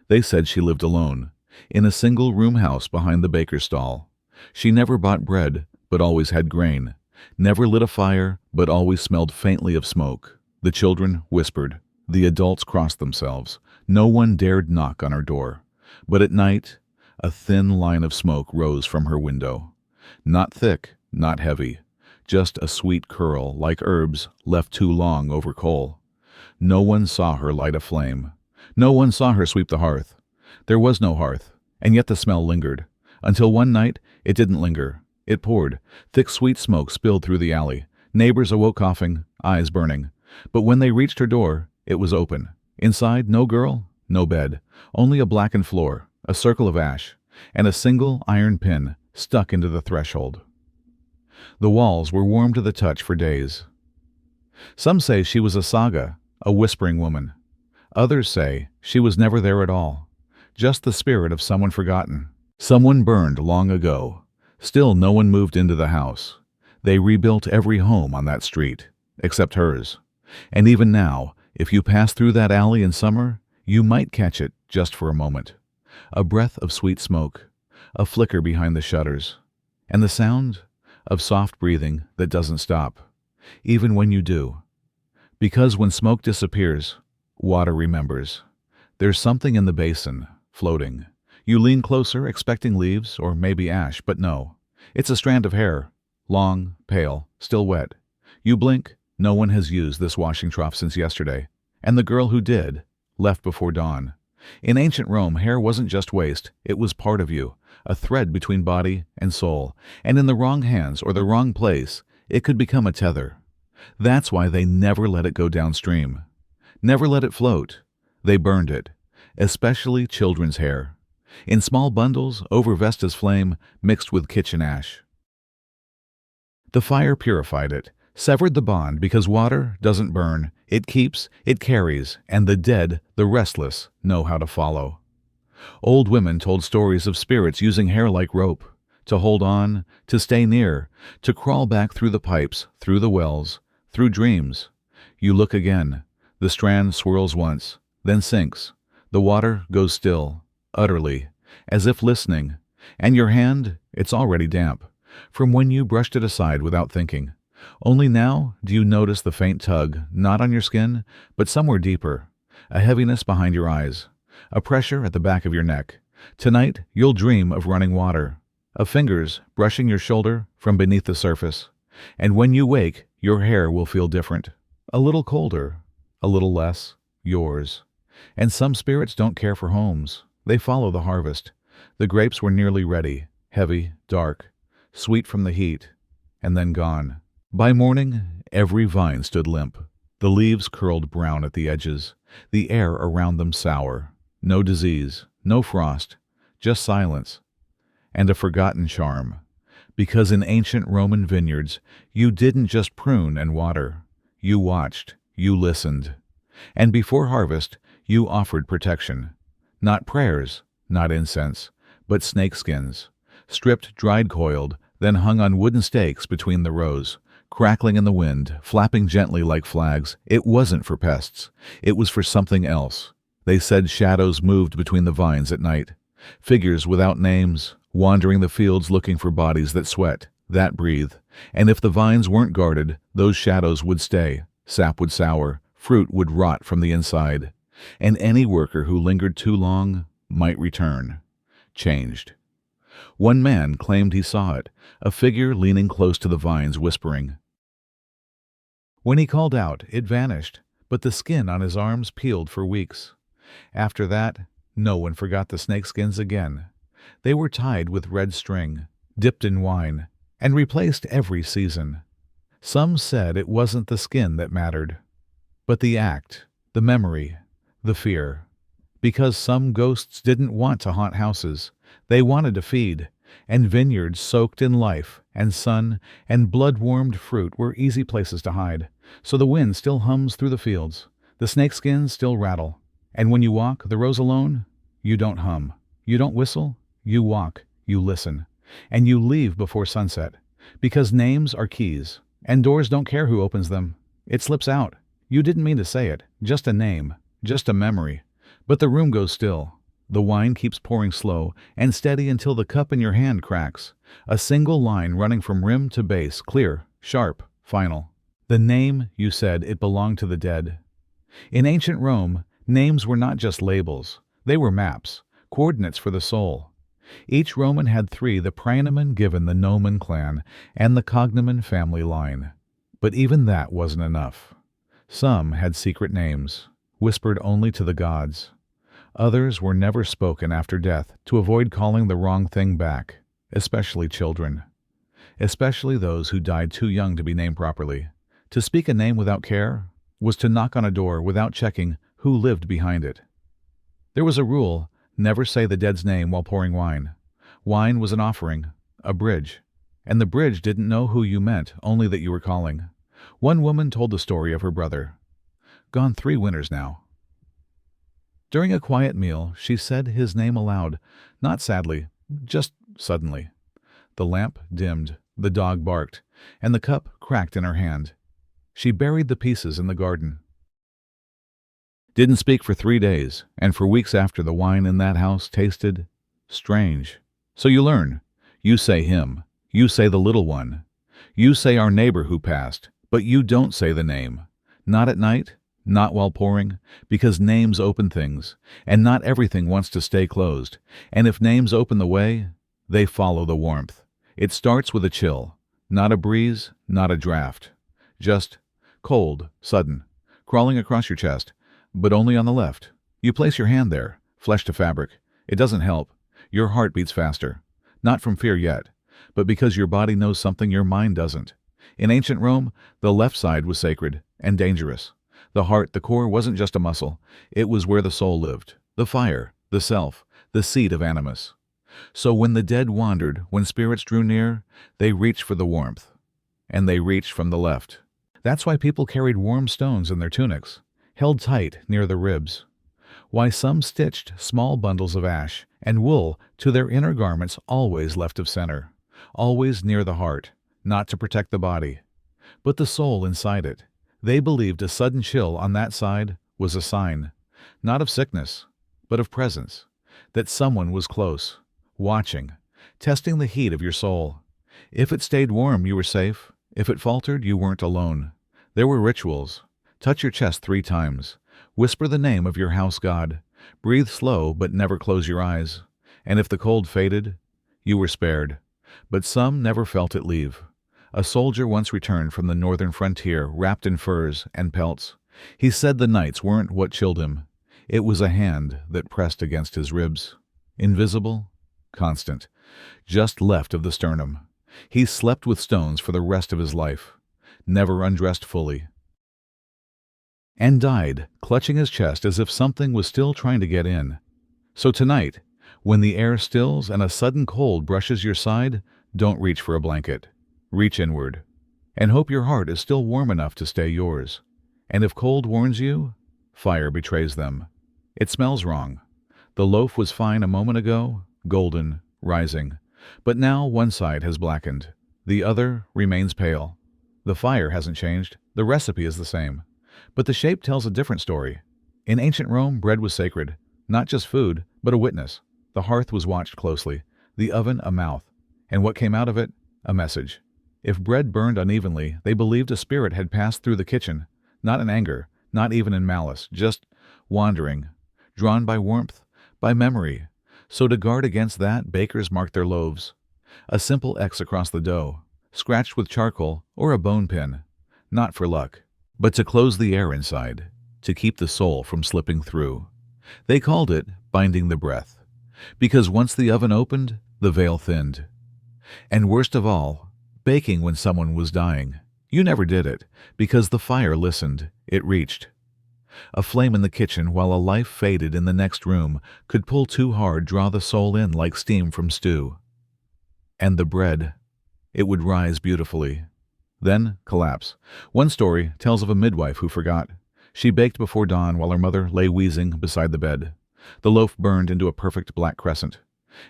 They said she lived alone, in a single-room house behind the baker's stall. She never bought bread, but always had grain, never lit a fire, but always smelled faintly of smoke. The children whispered. The adults crossed themselves. No one dared knock on her door. But at night, a thin line of smoke rose from her window. Not thick, not heavy, just a sweet curl like herbs left too long over coal. No one saw her light a flame. No one saw her sweep the hearth. There was no hearth, and yet the smell lingered. Until one night, it didn't linger. It poured. Thick sweet smoke spilled through the alley. Neighbors awoke coughing, eyes burning. But when they reached her door, it was open. Inside, no girl, no bed, only a blackened floor, a circle of ash, and a single iron pin stuck into the threshold. The walls were warm to the touch for days. Some say she was a saga, a whispering woman. Others say she was never there at all, just the spirit of someone forgotten. Someone burned long ago. Still no one moved into the house. They rebuilt every home on that street, except hers. And even now, if you pass through that alley in summer, you might catch it just for a moment. A breath of sweet smoke, a flicker behind the shutters, and the sound of soft breathing that doesn't stop, even when you do. Because when smoke disappears, water remembers. There's something in the basin, floating. You lean closer, expecting leaves or maybe ash, but no. It's a strand of hair, long, pale, still wet. You blink, no one has used this washing trough since yesterday, and the girl who did left before dawn. In ancient Rome, hair wasn't just waste, it was part of you, a thread between body and soul, and in the wrong hands or the wrong place, it could become a tether. That's why they never let it go downstream. Never let it float. They burned it, especially children's hair, in small bundles over Vesta's flame mixed with kitchen ash. The fire purified it, severed the bond because water doesn't burn, it keeps, it carries, and the dead, the restless, know how to follow. Old women told stories of spirits using hair like rope, to hold on, to stay near, to crawl back through the pipes, through the wells, through dreams. You look again. The strand swirls once, then sinks. The water goes still, utterly, as if listening, and your hand, it's already damp, from when you brushed it aside without thinking. Only now do you notice the faint tug, not on your skin, but somewhere deeper, a heaviness behind your eyes, a pressure at the back of your neck. Tonight you'll dream of running water, of fingers brushing your shoulder from beneath the surface, and when you wake, your hair will feel different, a little colder, a little less, yours. And some spirits don't care for homes. They follow the harvest. The grapes were nearly ready, heavy, dark, sweet from the heat, and then gone. By morning, every vine stood limp. The leaves curled brown at the edges, the air around them sour. No disease, no frost, just silence, and a forgotten charm. Because in ancient Roman vineyards, you didn't just prune and water. You watched, you listened. And before harvest, you offered protection. Not prayers, not incense, but snakeskins, stripped, dried, coiled, then hung on wooden stakes between the rows, crackling in the wind, flapping gently like flags. It wasn't for pests. It was for something else. They said shadows moved between the vines at night, figures without names, wandering the fields looking for bodies that sweat, that breathe. And if the vines weren't guarded, those shadows would stay. Sap would sour, fruit would rot from the inside. And any worker who lingered too long might return, changed. One man claimed he saw it, a figure leaning close to the vines whispering. When he called out, it vanished, but the skin on his arms peeled for weeks. After that, no one forgot the snakeskins again. They were tied with red string, dipped in wine, and replaced every season. Some said it wasn't the skin that mattered, but the act, the memory, the fear. Because some ghosts didn't want to haunt houses. They wanted to feed, and vineyards soaked in life and sun and blood-warmed fruit were easy places to hide. So the wind still hums through the fields. The snakeskins still rattle. And when you walk the rows alone, you don't hum. You don't whistle, you walk, you listen, and you leave before sunset. Because names are keys, and doors don't care who opens them. It slips out. You didn't mean to say it, just a name, just a memory. But the room goes still. The wine keeps pouring slow and steady until the cup in your hand cracks. A single line running from rim to base, clear, sharp, final. The name, you said, it belonged to the dead. In ancient Rome, names were not just labels. They were maps, coordinates for the soul. Each Roman had three, the praenomen given the nomen clan and the cognomen family line. But even that wasn't enough. Some had secret names, whispered only to the gods. Others were never spoken after death to avoid calling the wrong thing back, especially children. Especially those who died too young to be named properly. To speak a name without care was to knock on a door without checking who lived behind it. There was a rule: never say the dead's name while pouring wine. Wine was an offering, a bridge, and the bridge didn't know who you meant, only that you were calling. One woman told the story of her brother. Gone 3 winters now. During a quiet meal, she said his name aloud, not sadly, just suddenly. The lamp dimmed, the dog barked, and the cup cracked in her hand. She buried the pieces in the garden. Didn't speak for 3 days, and for weeks after, the wine in that house tasted strange. So you learn. You say him. You say the little one. You say our neighbor who passed, but you don't say the name. Not at night, not while pouring, because names open things, and not everything wants to stay closed. And if names open the way, they follow the warmth. It starts with a chill, not a breeze, not a draft. Just cold, sudden, crawling across your chest, but only on the left. You place your hand there, flesh to fabric. It doesn't help. Your heart beats faster. Not from fear yet, but because your body knows something your mind doesn't. In ancient Rome, the left side was sacred and dangerous. The heart, the core, wasn't just a muscle. It was where the soul lived, the fire, the self, the seed of animus. So when the dead wandered, when spirits drew near, they reached for the warmth. And they reached from the left. That's why people carried warm stones in their tunics, held tight near the ribs. Why some stitched small bundles of ash and wool to their inner garments, always left of center, always near the heart, not to protect the body, but the soul inside it. They believed a sudden chill on that side was a sign, not of sickness, but of presence, that someone was close, watching, testing the heat of your soul. If it stayed warm, you were safe. If it faltered, you weren't alone. There were rituals. Touch your chest 3 times. Whisper the name of your house god. Breathe slow, but never close your eyes. And if the cold faded, you were spared. But some never felt it leave. A soldier once returned from the northern frontier, wrapped in furs and pelts. He said the nights weren't what chilled him. It was a hand that pressed against his ribs. Invisible, constant, just left of the sternum. He slept with stones for the rest of his life, never undressed fully, and died, clutching his chest as if something was still trying to get in. So tonight, when the air stills and a sudden cold brushes your side, don't reach for a blanket. Reach inward, and hope your heart is still warm enough to stay yours. And if cold warns you, fire betrays them. It smells wrong. The loaf was fine a moment ago, golden, rising. But now one side has blackened. The other remains pale. The fire hasn't changed. The recipe is the same. But the shape tells a different story. In ancient Rome, bread was sacred. Not just food, but a witness. The hearth was watched closely. The oven a mouth. And what came out of it? A message. If bread burned unevenly, they believed a spirit had passed through the kitchen. Not in anger, not even in malice, just wandering. Drawn by warmth, by memory. So to guard against that, bakers marked their loaves. A simple X across the dough, scratched with charcoal or a bone pin. Not for luck, but to close the air inside, to keep the soul from slipping through. They called it binding the breath, because once the oven opened, the veil thinned. And worst of all, baking when someone was dying. You never did it, because the fire listened, it reached. A flame in the kitchen while a life faded in the next room could pull too hard, draw the soul in like steam from stew. And the bread, it would rise beautifully, then collapse. One story tells of a midwife who forgot. She baked before dawn while her mother lay wheezing beside the bed. The loaf burned into a perfect black crescent.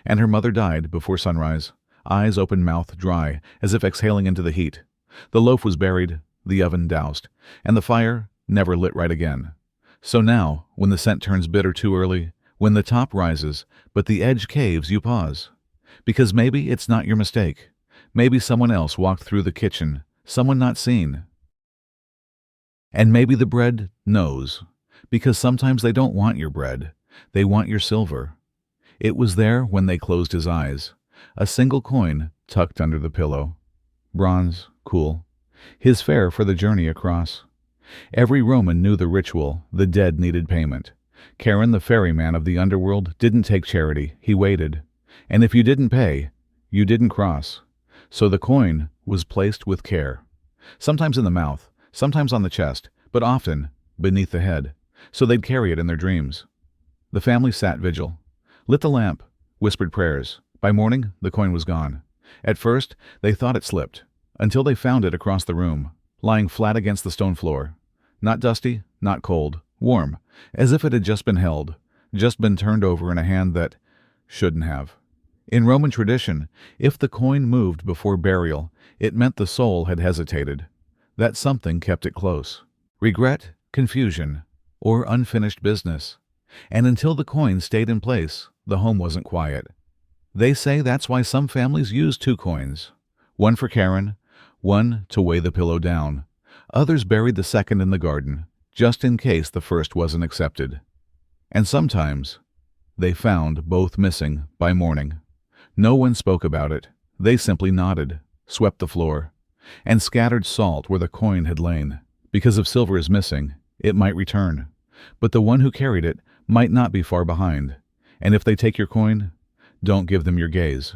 And her mother died before sunrise, eyes open, mouth dry, as if exhaling into the heat. The loaf was buried, the oven doused, and the fire never lit right again. So now, when the scent turns bitter too early, when the top rises, but the edge caves, you pause. Because maybe it's not your mistake. Maybe someone else walked through the kitchen, someone not seen. And maybe the bread knows, because sometimes they don't want your bread, they want your silver. It was there when they closed his eyes, a single coin tucked under the pillow. Bronze, cool. His fare for the journey across. Every Roman knew the ritual, the dead needed payment. Charon, the ferryman of the underworld, didn't take charity, he waited. And if you didn't pay, you didn't cross. So the coin was placed with care. Sometimes in the mouth, sometimes on the chest, but often beneath the head, so they'd carry it in their dreams. The family sat vigil, lit the lamp, whispered prayers. By morning, the coin was gone. At first, they thought it slipped, until they found it across the room, lying flat against the stone floor. Not dusty, not cold, warm, as if it had just been held, just been turned over in a hand that shouldn't have. In Roman tradition, if the coin moved before burial, it meant the soul had hesitated. That something kept it close. Regret, confusion, or unfinished business. And until the coin stayed in place, the home wasn't quiet. They say that's why some families use two coins. One for Charon, one to weigh the pillow down. Others buried the second in the garden, just in case the first wasn't accepted. And sometimes they found both missing by morning. No one spoke about it. They simply nodded, swept the floor, and scattered salt where the coin had lain. Because if silver is missing, it might return. But the one who carried it might not be far behind. And if they take your coin, don't give them your gaze.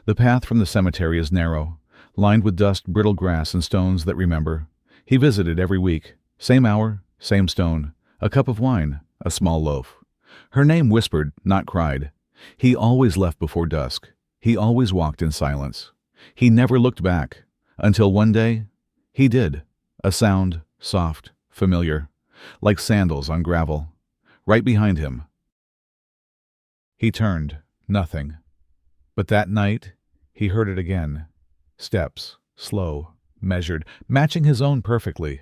The path from the cemetery is narrow, lined with dust, brittle grass, and stones that remember. He visited every week. Same hour, same stone. A cup of wine, a small loaf. Her name whispered, not cried. He always left before dusk. He always walked in silence. He never looked back. Until one day, he did. A sound, soft, familiar, like sandals on gravel. Right behind him. He turned. Nothing. But that night, he heard it again. Steps, slow, measured, matching his own perfectly.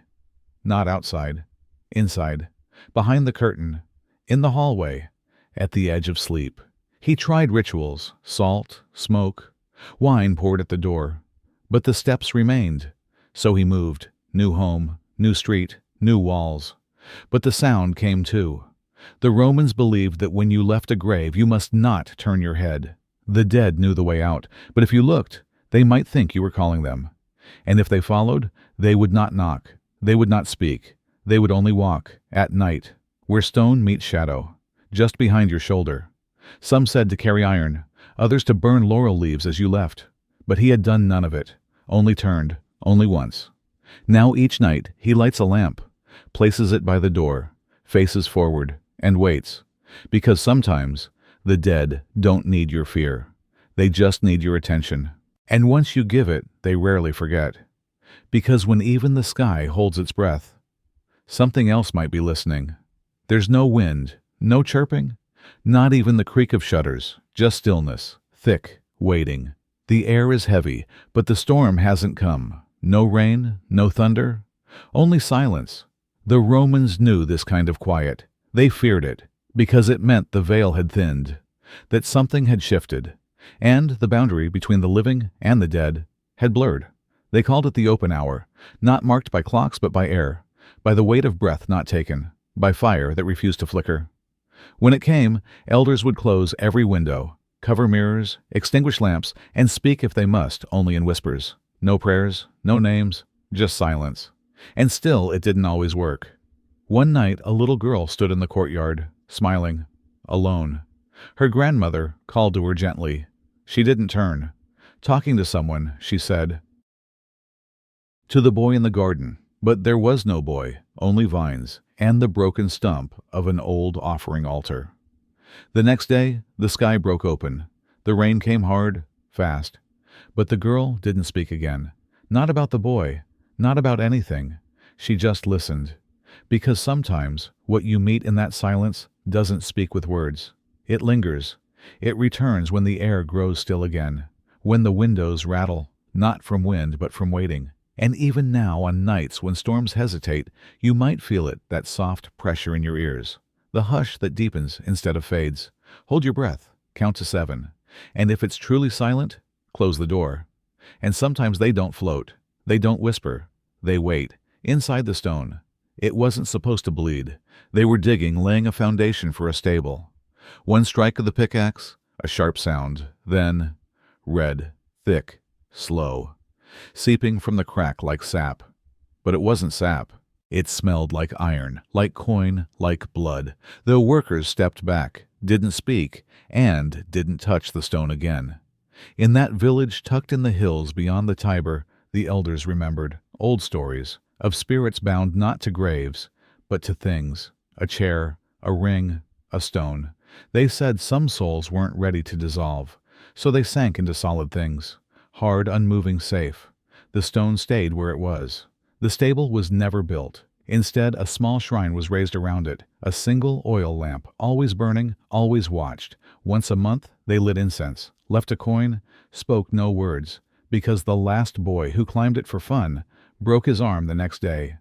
Not outside. Inside. Behind the curtain. In the hallway. At the edge of sleep. He tried rituals, salt, smoke, wine poured at the door. But the steps remained. So he moved. New home, new street, new walls. But the sound came too. The Romans believed that when you left a grave, you must not turn your head. The dead knew the way out, but if you looked, they might think you were calling them. And if they followed, they would not knock. They would not speak. They would only walk, at night, where stone meets shadow, just behind your shoulder. Some said to carry iron, others to burn laurel leaves as you left. But he had done none of it, only turned, only once. Now each night he lights a lamp, places it by the door, faces forward, and waits. Because sometimes the dead don't need your fear. They just need your attention. And once you give it, they rarely forget. Because when even the sky holds its breath, something else might be listening. There's no wind, no chirping, not even the creak of shutters, just stillness, thick, waiting. The air is heavy, but the storm hasn't come. No rain, no thunder, only silence. The Romans knew this kind of quiet. They feared it, because it meant the veil had thinned, that something had shifted, and the boundary between the living and the dead had blurred. They called it the open hour, not marked by clocks but by air, by the weight of breath not taken, by fire that refused to flicker. When it came, elders would close every window, cover mirrors, extinguish lamps, and speak if they must, only in whispers. No prayers, no names, just silence. And still it didn't always work. One night a little girl stood in the courtyard, smiling, alone. Her grandmother called to her gently. She didn't turn. Talking to someone, she said, "To the boy in the garden." But there was no boy, only vines, and the broken stump of an old offering altar. The next day, the sky broke open. The rain came hard, fast. But the girl didn't speak again. Not about the boy, not about anything. She just listened. Because sometimes what you meet in that silence doesn't speak with words. It lingers. It returns when the air grows still again, when the windows rattle, not from wind but from waiting. And even now, on nights when storms hesitate, you might feel it, that soft pressure in your ears, the hush that deepens instead of fades. Hold your breath, count to 7, and if it's truly silent, close the door. And sometimes they don't float, they don't whisper, they wait, inside the stone. It wasn't supposed to bleed. They were digging, laying a foundation for a stable. One strike of the pickaxe, a sharp sound, then red, thick, slow, seeping from the crack like sap. But it wasn't sap. It smelled like iron, like coin, like blood. The workers stepped back, didn't speak, and didn't touch the stone again. In that village tucked in the hills beyond the Tiber, the elders remembered old stories of spirits bound not to graves, but to things, a chair, a ring, a stone. They said some souls weren't ready to dissolve, so they sank into solid things, hard, unmoving, safe. The stone stayed where it was. The stable was never built. Instead, a small shrine was raised around it, a single oil lamp, always burning, always watched. Once a month, they lit incense, left a coin, spoke no words, because the last boy who climbed it for fun broke his arm the next day,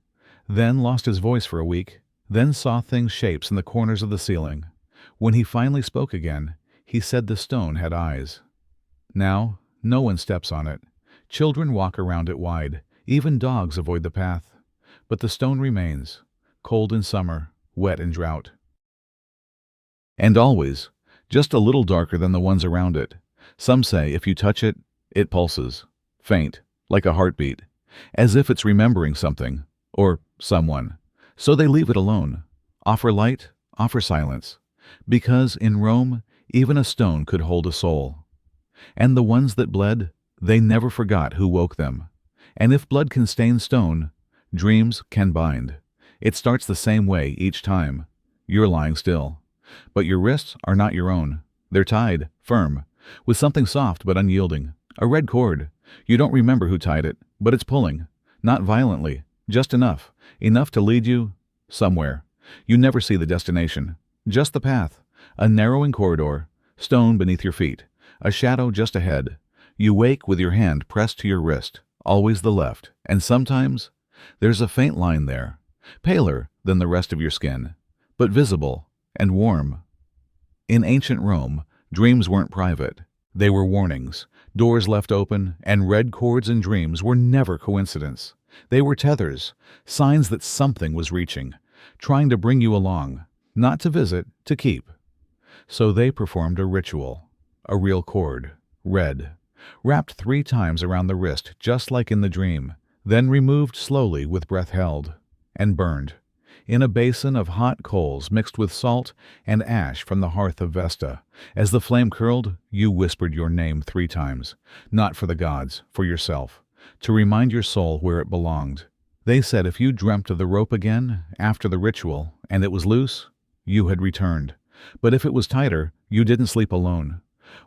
then lost his voice for a week, then saw things, shapes in the corners of the ceiling. When he finally spoke again, he said the stone had eyes. Now, no one steps on it. Children walk around it wide. Even dogs avoid the path. But the stone remains, cold in summer, wet in drought. And always, just a little darker than the ones around it. Some say if you touch it, it pulses, faint, like a heartbeat, as if it's remembering something, or someone. So they leave it alone. Offer light, offer silence. Because in Rome, even a stone could hold a soul. And the ones that bled, they never forgot who woke them. And if blood can stain stone, dreams can bind. It starts the same way each time. You're lying still. But your wrists are not your own. They're tied, firm, with something soft but unyielding. A red cord. You don't remember who tied it, but it's pulling. Not violently, just enough. Enough to lead you somewhere. You never see the destination. Just the path. A narrowing corridor. Stone beneath your feet. A shadow just ahead. You wake with your hand pressed to your wrist. Always the left. And sometimes there's a faint line there. Paler than the rest of your skin. But visible and warm. In ancient Rome, dreams weren't private. They were warnings. Doors left open, and red cords in dreams were never coincidence. They were tethers, signs that something was reaching, trying to bring you along, not to visit, to keep. So they performed a ritual, a real cord, red, wrapped 3 times around the wrist just like in the dream, then removed slowly with breath held, and burned, in a basin of hot coals mixed with salt and ash from the hearth of Vesta. As the flame curled, you whispered your name 3 times, not for the gods, for yourself, to remind your soul where it belonged. They said if you dreamt of the rope again after the ritual and it was loose, you had returned. But if it was tighter, you didn't sleep alone.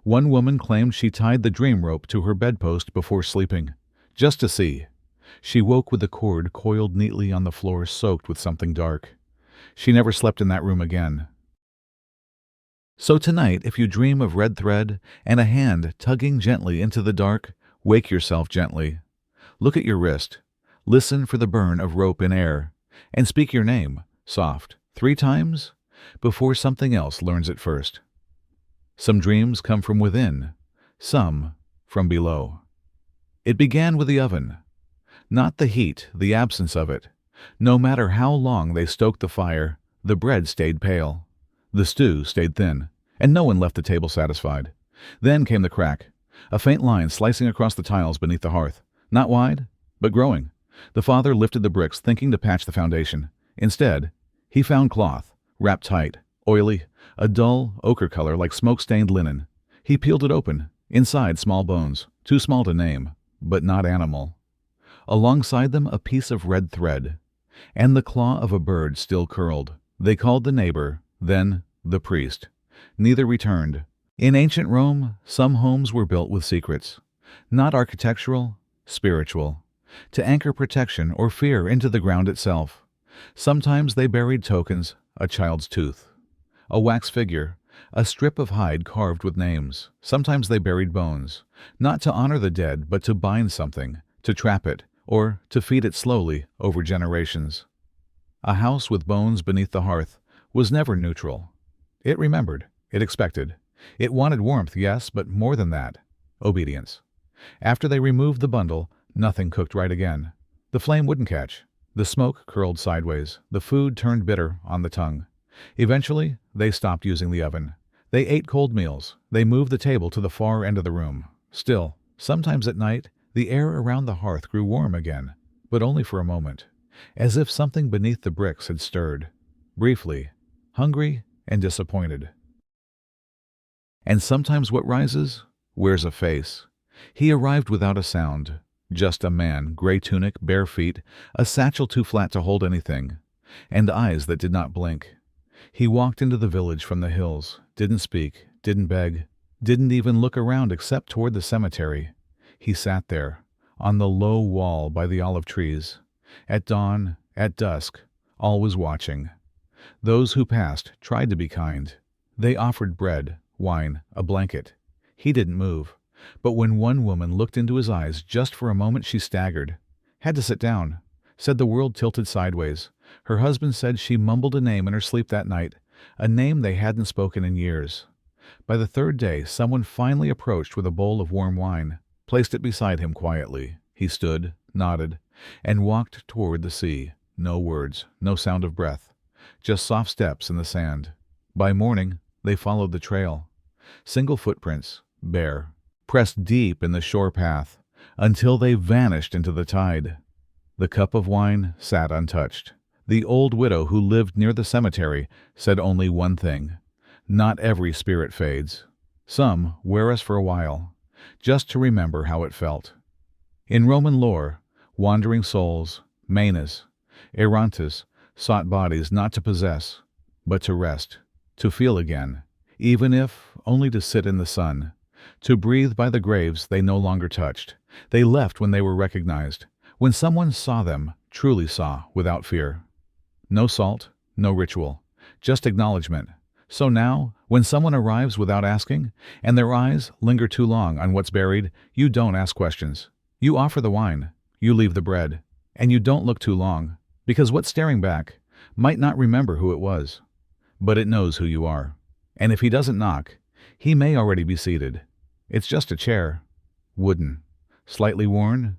One woman claimed she tied the dream rope to her bedpost before sleeping, just to see. She woke with the cord coiled neatly on the floor, soaked with something dark. She never slept in that room again. So tonight, if you dream of red thread and a hand tugging gently into the dark, wake yourself gently. Look at your wrist. Listen for the burn of rope in air. And speak your name, soft, 3 times, before something else learns it first. Some dreams come from within, some from below. It began with the oven. Not the heat, the absence of it. No matter how long they stoked the fire, the bread stayed pale. The stew stayed thin, and no one left the table satisfied. Then came the crack, a faint line slicing across the tiles beneath the hearth. Not wide, but growing. The father lifted the bricks, thinking to patch the foundation. Instead, he found cloth, wrapped tight, oily, a dull ochre color like smoke-stained linen. He peeled it open. Inside, small bones, too small to name, but not animal. Alongside them, a piece of red thread, and the claw of a bird still curled. They called the neighbor, then the priest. Neither returned. In ancient Rome, some homes were built with secrets, not architectural, spiritual, to anchor protection or fear into the ground itself. Sometimes they buried tokens, a child's tooth, a wax figure, a strip of hide carved with names. Sometimes they buried bones, not to honor the dead, but to bind something, to trap it, or to feed it slowly over generations. A house with bones beneath the hearth was never neutral. It remembered, it expected. It wanted warmth, yes, but more than that, obedience. After they removed the bundle, nothing cooked right again. The flame wouldn't catch. The smoke curled sideways. The food turned bitter on the tongue. Eventually, they stopped using the oven. They ate cold meals. They moved the table to the far end of the room. Still, sometimes at night, the air around the hearth grew warm again, but only for a moment, as if something beneath the bricks had stirred. Briefly, hungry and disappointed. And sometimes what rises wears a face. He arrived without a sound. Just a man, gray tunic, bare feet, a satchel too flat to hold anything, and eyes that did not blink. He walked into the village from the hills, didn't speak, didn't beg, didn't even look around except toward the cemetery. He sat there, on the low wall by the olive trees. At dawn, at dusk, always watching. Those who passed tried to be kind. They offered bread, wine, a blanket. He didn't move. But when one woman looked into his eyes just for a moment, she staggered. Had to sit down. Said the world tilted sideways. Her husband said she mumbled a name in her sleep that night, a name they hadn't spoken in years. By the third day, someone finally approached with a bowl of warm wine, placed it beside him quietly. He stood, nodded, and walked toward the sea. No words, no sound of breath, just soft steps in the sand. By morning, they followed the trail. Single footprints, bare, pressed deep in the shore path, until they vanished into the tide. The cup of wine sat untouched. The old widow who lived near the cemetery said only one thing: not every spirit fades. Some wear us for a while, just to remember how it felt. In Roman lore, wandering souls, manes, errantes, sought bodies not to possess, but to rest, to feel again, even if only to sit in the sun, to breathe by the graves they no longer touched. They left when they were recognized, when someone saw them, truly saw, without fear. No salt, no ritual, just acknowledgement. So now, when someone arrives without asking, and their eyes linger too long on what's buried, you don't ask questions. You offer the wine, you leave the bread, and you don't look too long, because what's staring back might not remember who it was, but it knows who you are. And if he doesn't knock, he may already be seated. It's just a chair, wooden, slightly worn,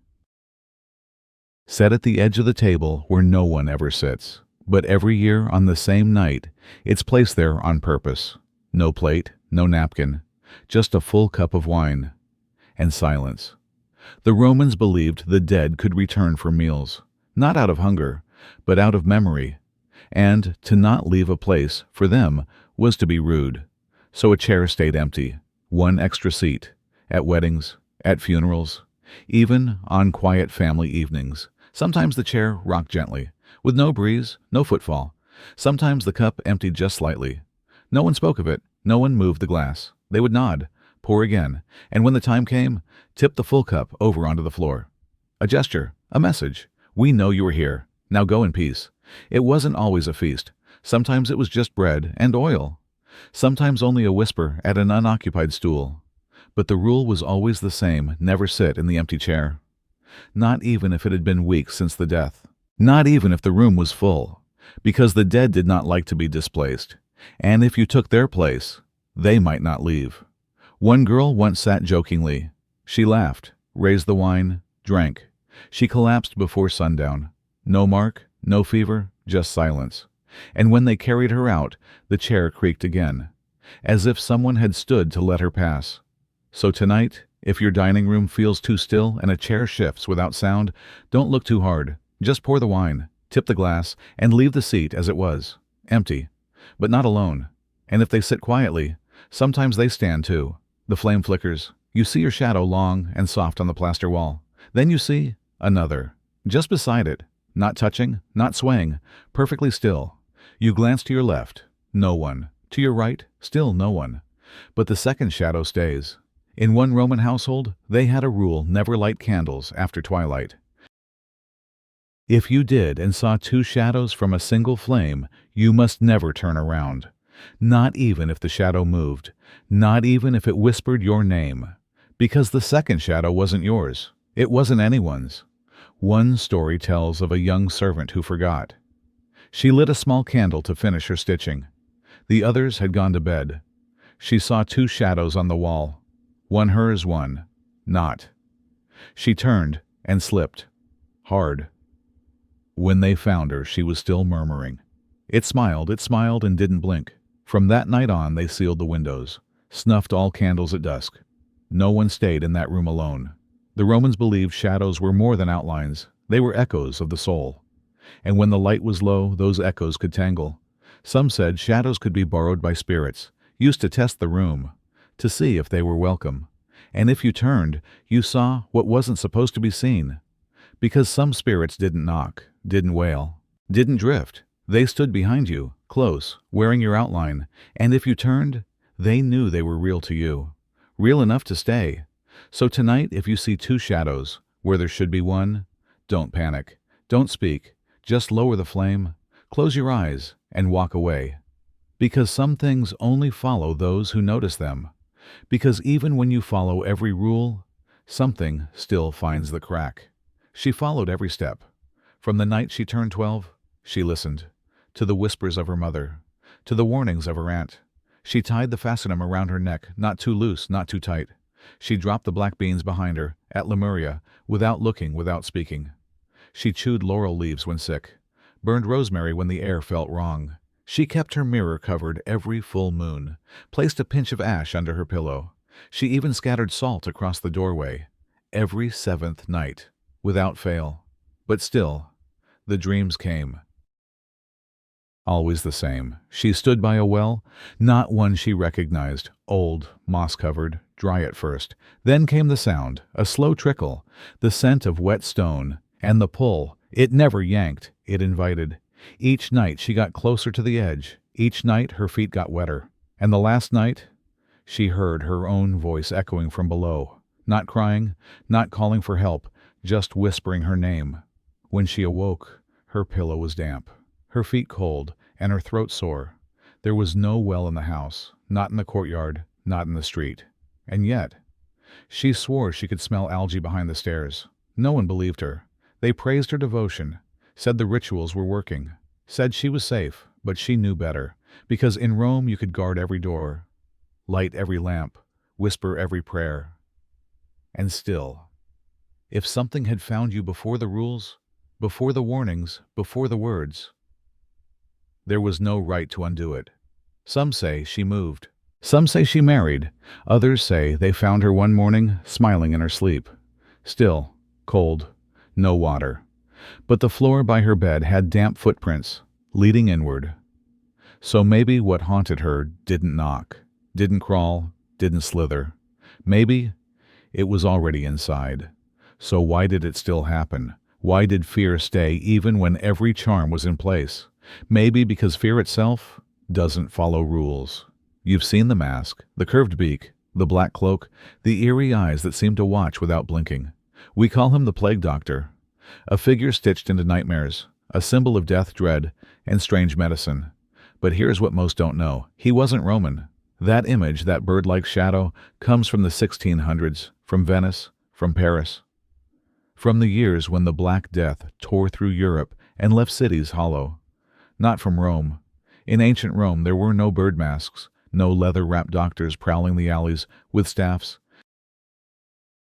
set at the edge of the table where no one ever sits. But every year on the same night, it's placed there on purpose. No plate, no napkin, just a full cup of wine. And silence. The Romans believed the dead could return for meals, not out of hunger, but out of memory. And to not leave a place, for them, was to be rude. So a chair stayed empty, one extra seat, at weddings, at funerals, even on quiet family evenings. Sometimes the chair rocked gently, with no breeze, no footfall. Sometimes the cup emptied just slightly. No one spoke of it, no one moved the glass. They would nod, pour again, and when the time came, tip the full cup over onto the floor. A gesture, a message. We know you were here. Now go in peace. It wasn't always a feast. Sometimes it was just bread and oil. Sometimes only a whisper at an unoccupied stool. But the rule was always the same: never sit in the empty chair. Not even if it had been weeks since the death. Not even if the room was full, because the dead did not like to be displaced, and if you took their place, they might not leave. One girl once sat jokingly. She laughed, raised the wine, drank. She collapsed before sundown. No mark, no fever, just silence. And when they carried her out, the chair creaked again, as if someone had stood to let her pass. So tonight, if your dining room feels too still and a chair shifts without sound, don't look too hard. Just pour the wine, tip the glass, and leave the seat as it was, empty, but not alone. And if they sit quietly, sometimes they stand too. The flame flickers. You see your shadow long and soft on the plaster wall. Then you see another, just beside it, not touching, not swaying, perfectly still. You glance to your left, no one. To your right, still no one. But the second shadow stays. In one Roman household, they had a rule: never light candles after twilight. If you did and saw two shadows from a single flame, you must never turn around. Not even if the shadow moved, not even if it whispered your name. Because the second shadow wasn't yours. It wasn't anyone's. One story tells of a young servant who forgot. She lit a small candle to finish her stitching. The others had gone to bed. She saw two shadows on the wall. One hers, one not. She turned and slipped. Hard. When they found her, she was still murmuring. It smiled and didn't blink. From that night on, they sealed the windows, snuffed all candles at dusk. No one stayed in that room alone. The Romans believed shadows were more than outlines. They were echoes of the soul. And when the light was low, those echoes could tangle. Some said shadows could be borrowed by spirits, used to test the room, to see if they were welcome. And if you turned, you saw what wasn't supposed to be seen. Because some spirits didn't knock, didn't wail, didn't drift. They stood behind you, close, wearing your outline, and if you turned, they knew they were real to you. Real enough to stay. So tonight, if you see two shadows, where there should be one, don't panic. Don't speak. Just lower the flame, close your eyes, and walk away. Because some things only follow those who notice them. Because even when you follow every rule, something still finds the crack. She followed every step. From the night she turned 12, she listened. To the whispers of her mother. To the warnings of her aunt. She tied the fastenum around her neck, not too loose, not too tight. She dropped the black beans behind her, at Lemuria, without looking, without speaking. She chewed laurel leaves when sick, burned rosemary when the air felt wrong. She kept her mirror covered every full moon, placed a pinch of ash under her pillow. She even scattered salt across the doorway, every 7th night, without fail. But still, the dreams came. Always the same. She stood by a well, not one she recognized, old, moss-covered, dry at first. Then came the sound, a slow trickle, the scent of wet stone, and the pull. It never yanked, it invited. Each night she got closer to the edge. Each night her feet got wetter. And the last night, she heard her own voice echoing from below, not crying, not calling for help, just whispering her name. When she awoke, her pillow was damp, her feet cold, and her throat sore. There was no well in the house, not in the courtyard, not in the street. And yet, she swore she could smell algae behind the stairs. No one believed her. They praised her devotion, said the rituals were working, said she was safe, but she knew better, because in Rome you could guard every door, light every lamp, whisper every prayer. And still, if something had found you before the rules, before the warnings, before the words, there was no right to undo it. Some say she moved. Some say she married. Others say they found her one morning smiling in her sleep. Still, cold, no water. But the floor by her bed had damp footprints, leading inward. So maybe what haunted her didn't knock, didn't crawl, didn't slither. Maybe it was already inside. So why did it still happen? Why did fear stay even when every charm was in place? Maybe because fear itself doesn't follow rules. You've seen the mask, the curved beak, the black cloak, the eerie eyes that seem to watch without blinking. We call him the plague doctor, a figure stitched into nightmares, a symbol of death, dread, and strange medicine. But here's what most don't know. He wasn't Roman. That image, that bird-like shadow, comes from the 1600s, from Venice, from Paris. From the years when the Black Death tore through Europe and left cities hollow. Not from Rome. In ancient Rome there were no bird masks, no leather-wrapped doctors prowling the alleys with staffs,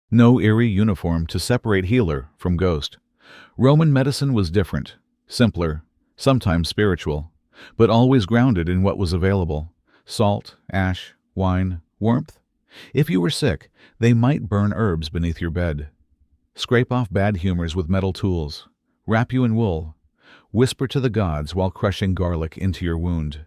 no eerie uniform to separate healer from ghost. Roman medicine was different, simpler, sometimes spiritual, but always grounded in what was available: salt, ash, wine, warmth. If you were sick, they might burn herbs beneath your bed, scrape off bad humors with metal tools, wrap you in wool, whisper to the gods while crushing garlic into your wound.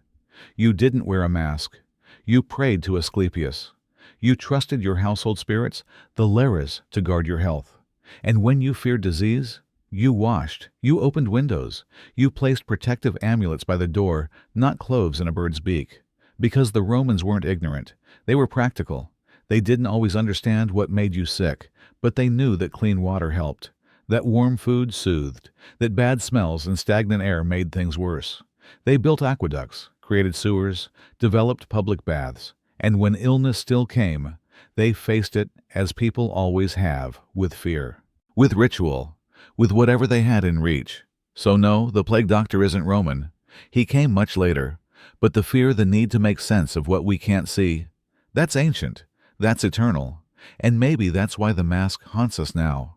You didn't wear a mask. You prayed to Asclepius. You trusted your household spirits, the Lares, to guard your health. And when you feared disease, you washed, you opened windows, you placed protective amulets by the door, not cloves in a bird's beak. Because the Romans weren't ignorant. They were practical. They didn't always understand what made you sick, but they knew that clean water helped, that warm food soothed, that bad smells and stagnant air made things worse. They built aqueducts, created sewers, developed public baths, and when illness still came, they faced it, as people always have, with fear, with ritual, with whatever they had in reach. So no, the plague doctor isn't Roman. He came much later. But the fear, the need to make sense of what we can't see, that's ancient, that's eternal, and maybe that's why the mask haunts us now.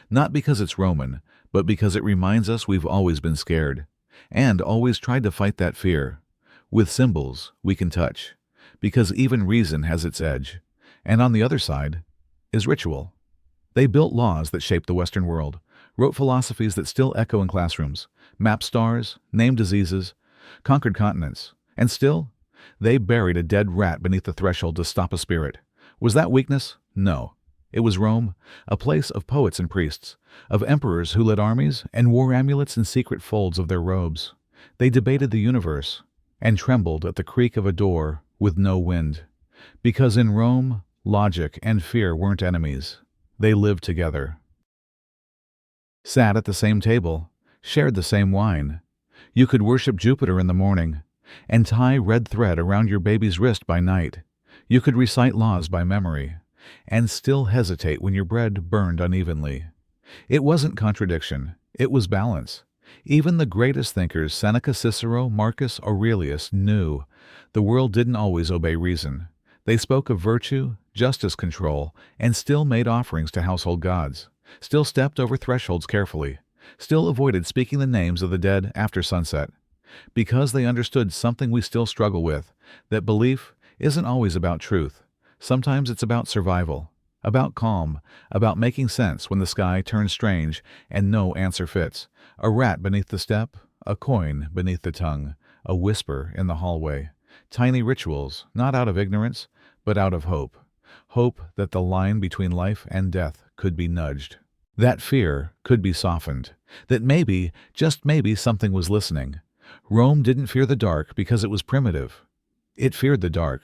Not because it's Roman, but because it reminds us we've always been scared, and always tried to fight that fear. With symbols we can touch, because even reason has its edge. And on the other side is ritual. They built laws that shaped the Western world, wrote philosophies that still echo in classrooms, mapped stars, named diseases, conquered continents. And still, they buried a dead rat beneath the threshold to stop a spirit. Was that weakness? No. It was Rome, a place of poets and priests, of emperors who led armies and wore amulets in secret folds of their robes. They debated the universe and trembled at the creak of a door with no wind. Because in Rome, logic and fear weren't enemies. They lived together. Sat at the same table, shared the same wine. You could worship Jupiter in the morning and tie red thread around your baby's wrist by night. You could recite laws by memory and still hesitate when your bread burned unevenly. It wasn't contradiction, it was balance. Even the greatest thinkers, Seneca, Cicero, Marcus Aurelius, knew the world didn't always obey reason. They spoke of virtue, justice, control, and still made offerings to household gods, still stepped over thresholds carefully, still avoided speaking the names of the dead after sunset, because they understood something we still struggle with, that belief isn't always about truth. Sometimes it's about survival, about calm, about making sense when the sky turns strange and no answer fits. A rat beneath the step, a coin beneath the tongue, a whisper in the hallway. Tiny rituals, not out of ignorance, but out of hope. Hope that the line between life and death could be nudged. That fear could be softened. That maybe, just maybe, something was listening. Rome didn't fear the dark because it was primitive. It feared the dark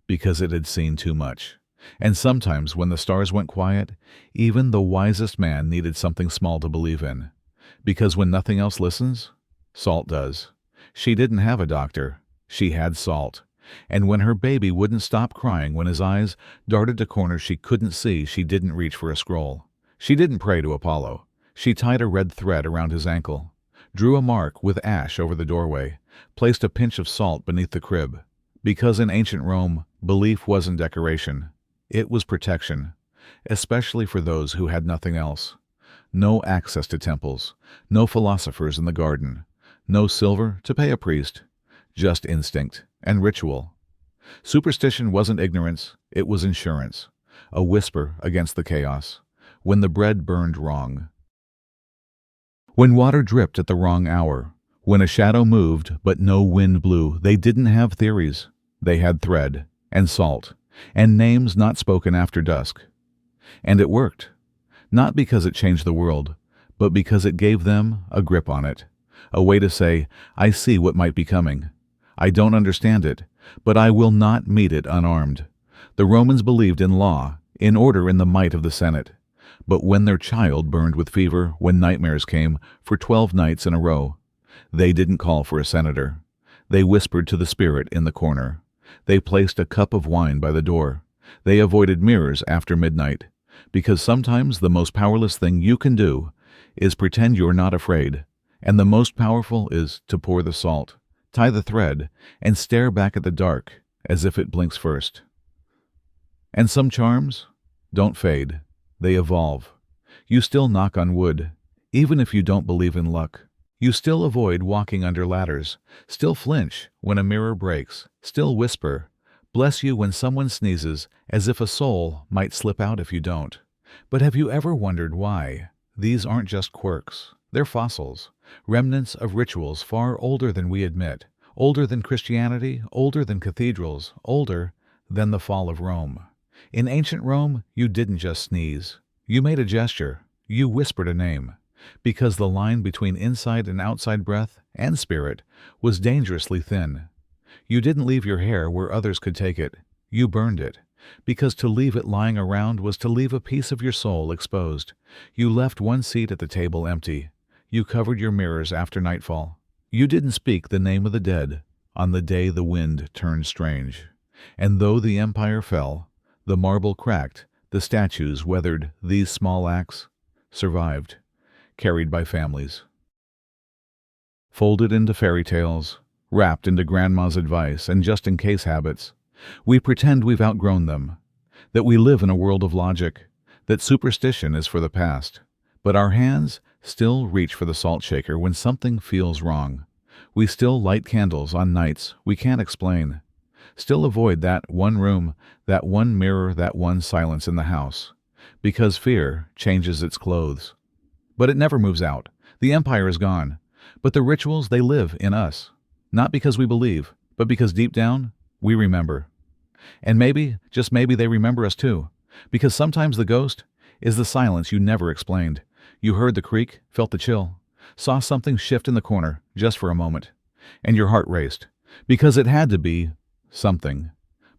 because it had seen too much. And sometimes when the stars went quiet, even the wisest man needed something small to believe in. Because when nothing else listens, salt does. She didn't have a doctor. She had salt. And when her baby wouldn't stop crying when his eyes darted to corners she couldn't see, she didn't reach for a scroll. She didn't pray to Apollo. She tied a red thread around his ankle, drew a mark with ash over the doorway, placed a pinch of salt beneath the crib. Because in ancient Rome, belief wasn't decoration. It was protection, especially for those who had nothing else. No access to temples, no philosophers in the garden, no silver to pay a priest, just instinct and ritual. Superstition wasn't ignorance, it was insurance, a whisper against the chaos. When the bread burned wrong, when water dripped at the wrong hour, when a shadow moved but no wind blew, they didn't have theories. They had thread and salt and names not spoken after dusk. And it worked, not because it changed the world, but because it gave them a grip on it, a way to say, I see what might be coming. I don't understand it, but I will not meet it unarmed. The Romans believed in law, in order, in the might of the Senate. But when their child burned with fever, when nightmares came for 12 nights in a row, they didn't call for a senator. They whispered to the spirit in the corner. They placed a cup of wine by the door. They avoided mirrors after midnight, because sometimes the most powerless thing you can do is pretend you're not afraid, and the most powerful is to pour the salt, tie the thread, and stare back at the dark as if it blinks first. And some charms don't fade. They evolve. You still knock on wood, even if you don't believe in luck. You still avoid walking under ladders, still flinch when a mirror breaks, still whisper, bless you, when someone sneezes, as if a soul might slip out if you don't. But have you ever wondered why? These aren't just quirks. They're fossils, remnants of rituals far older than we admit, older than Christianity, older than cathedrals, older than the fall of Rome. In ancient Rome, you didn't just sneeze. You made a gesture. You whispered a name. Because the line between inside and outside breath and spirit was dangerously thin. You didn't leave your hair where others could take it. You burned it. Because to leave it lying around was to leave a piece of your soul exposed. You left one seat at the table empty. You covered your mirrors after nightfall. You didn't speak the name of the dead on the day the wind turned strange. And though the empire fell, the marble cracked, the statues weathered, these small acts survived, carried by families. Folded into fairy tales, wrapped into grandma's advice and just-in-case habits, we pretend we've outgrown them, that we live in a world of logic, that superstition is for the past, but our hands still reach for the salt shaker when something feels wrong. We still light candles on nights we can't explain, still avoid that one room, that one mirror, that one silence in the house, because fear changes its clothes. But it never moves out. The empire is gone, but the rituals, they live in us, not because we believe, but because deep down, we remember. And maybe, just maybe, they remember us too, because sometimes the ghost is the silence you never explained. You heard the creak, felt the chill, saw something shift in the corner just for a moment, and your heart raced, because it had to be something.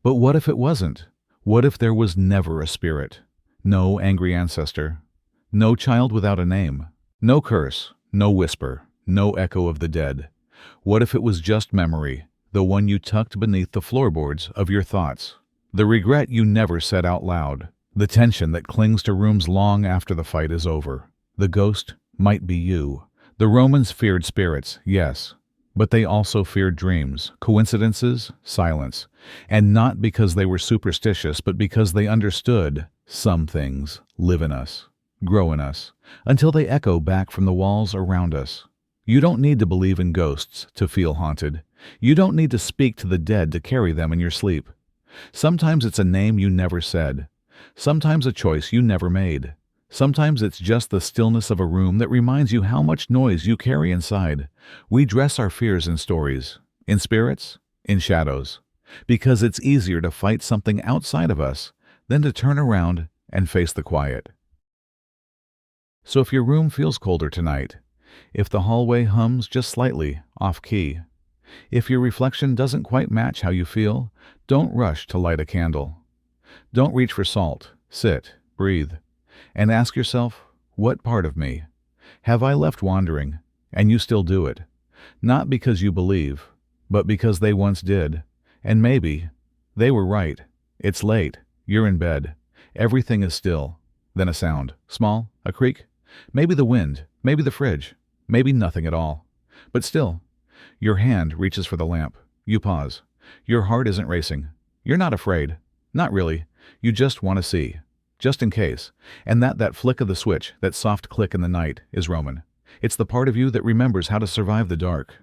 But what if it wasn't? What if there was never a spirit? No angry ancestor, no child without a name, no curse, no whisper, no echo of the dead. What if it was just memory, the one you tucked beneath the floorboards of your thoughts? The regret you never said out loud, the tension that clings to rooms long after the fight is over. The ghost might be you. The Romans feared spirits, yes, but they also feared dreams, coincidences, silence, and not because they were superstitious, but because they understood some things live in us, grow in us, until they echo back from the walls around us. You don't need to believe in ghosts to feel haunted. You don't need to speak to the dead to carry them in your sleep. Sometimes it's a name you never said. Sometimes a choice you never made. Sometimes it's just the stillness of a room that reminds you how much noise you carry inside. We dress our fears in stories, in spirits, in shadows, because it's easier to fight something outside of us than to turn around and face the quiet. So if your room feels colder tonight, if the hallway hums just slightly off-key, if your reflection doesn't quite match how you feel, don't rush to light a candle. Don't reach for salt. Sit, breathe, and ask yourself, what part of me have I left wandering, and you still do it? Not because you believe, but because they once did. And maybe they were right. It's late. You're in bed. Everything is still. Then a sound. Small. A creak. Maybe the wind. Maybe the fridge. Maybe nothing at all. But still, your hand reaches for the lamp. You pause. Your heart isn't racing. You're not afraid. Not really. You just want to see. Just in case. And that flick of the switch, that soft click in the night, is Roman. It's the part of you that remembers how to survive the dark.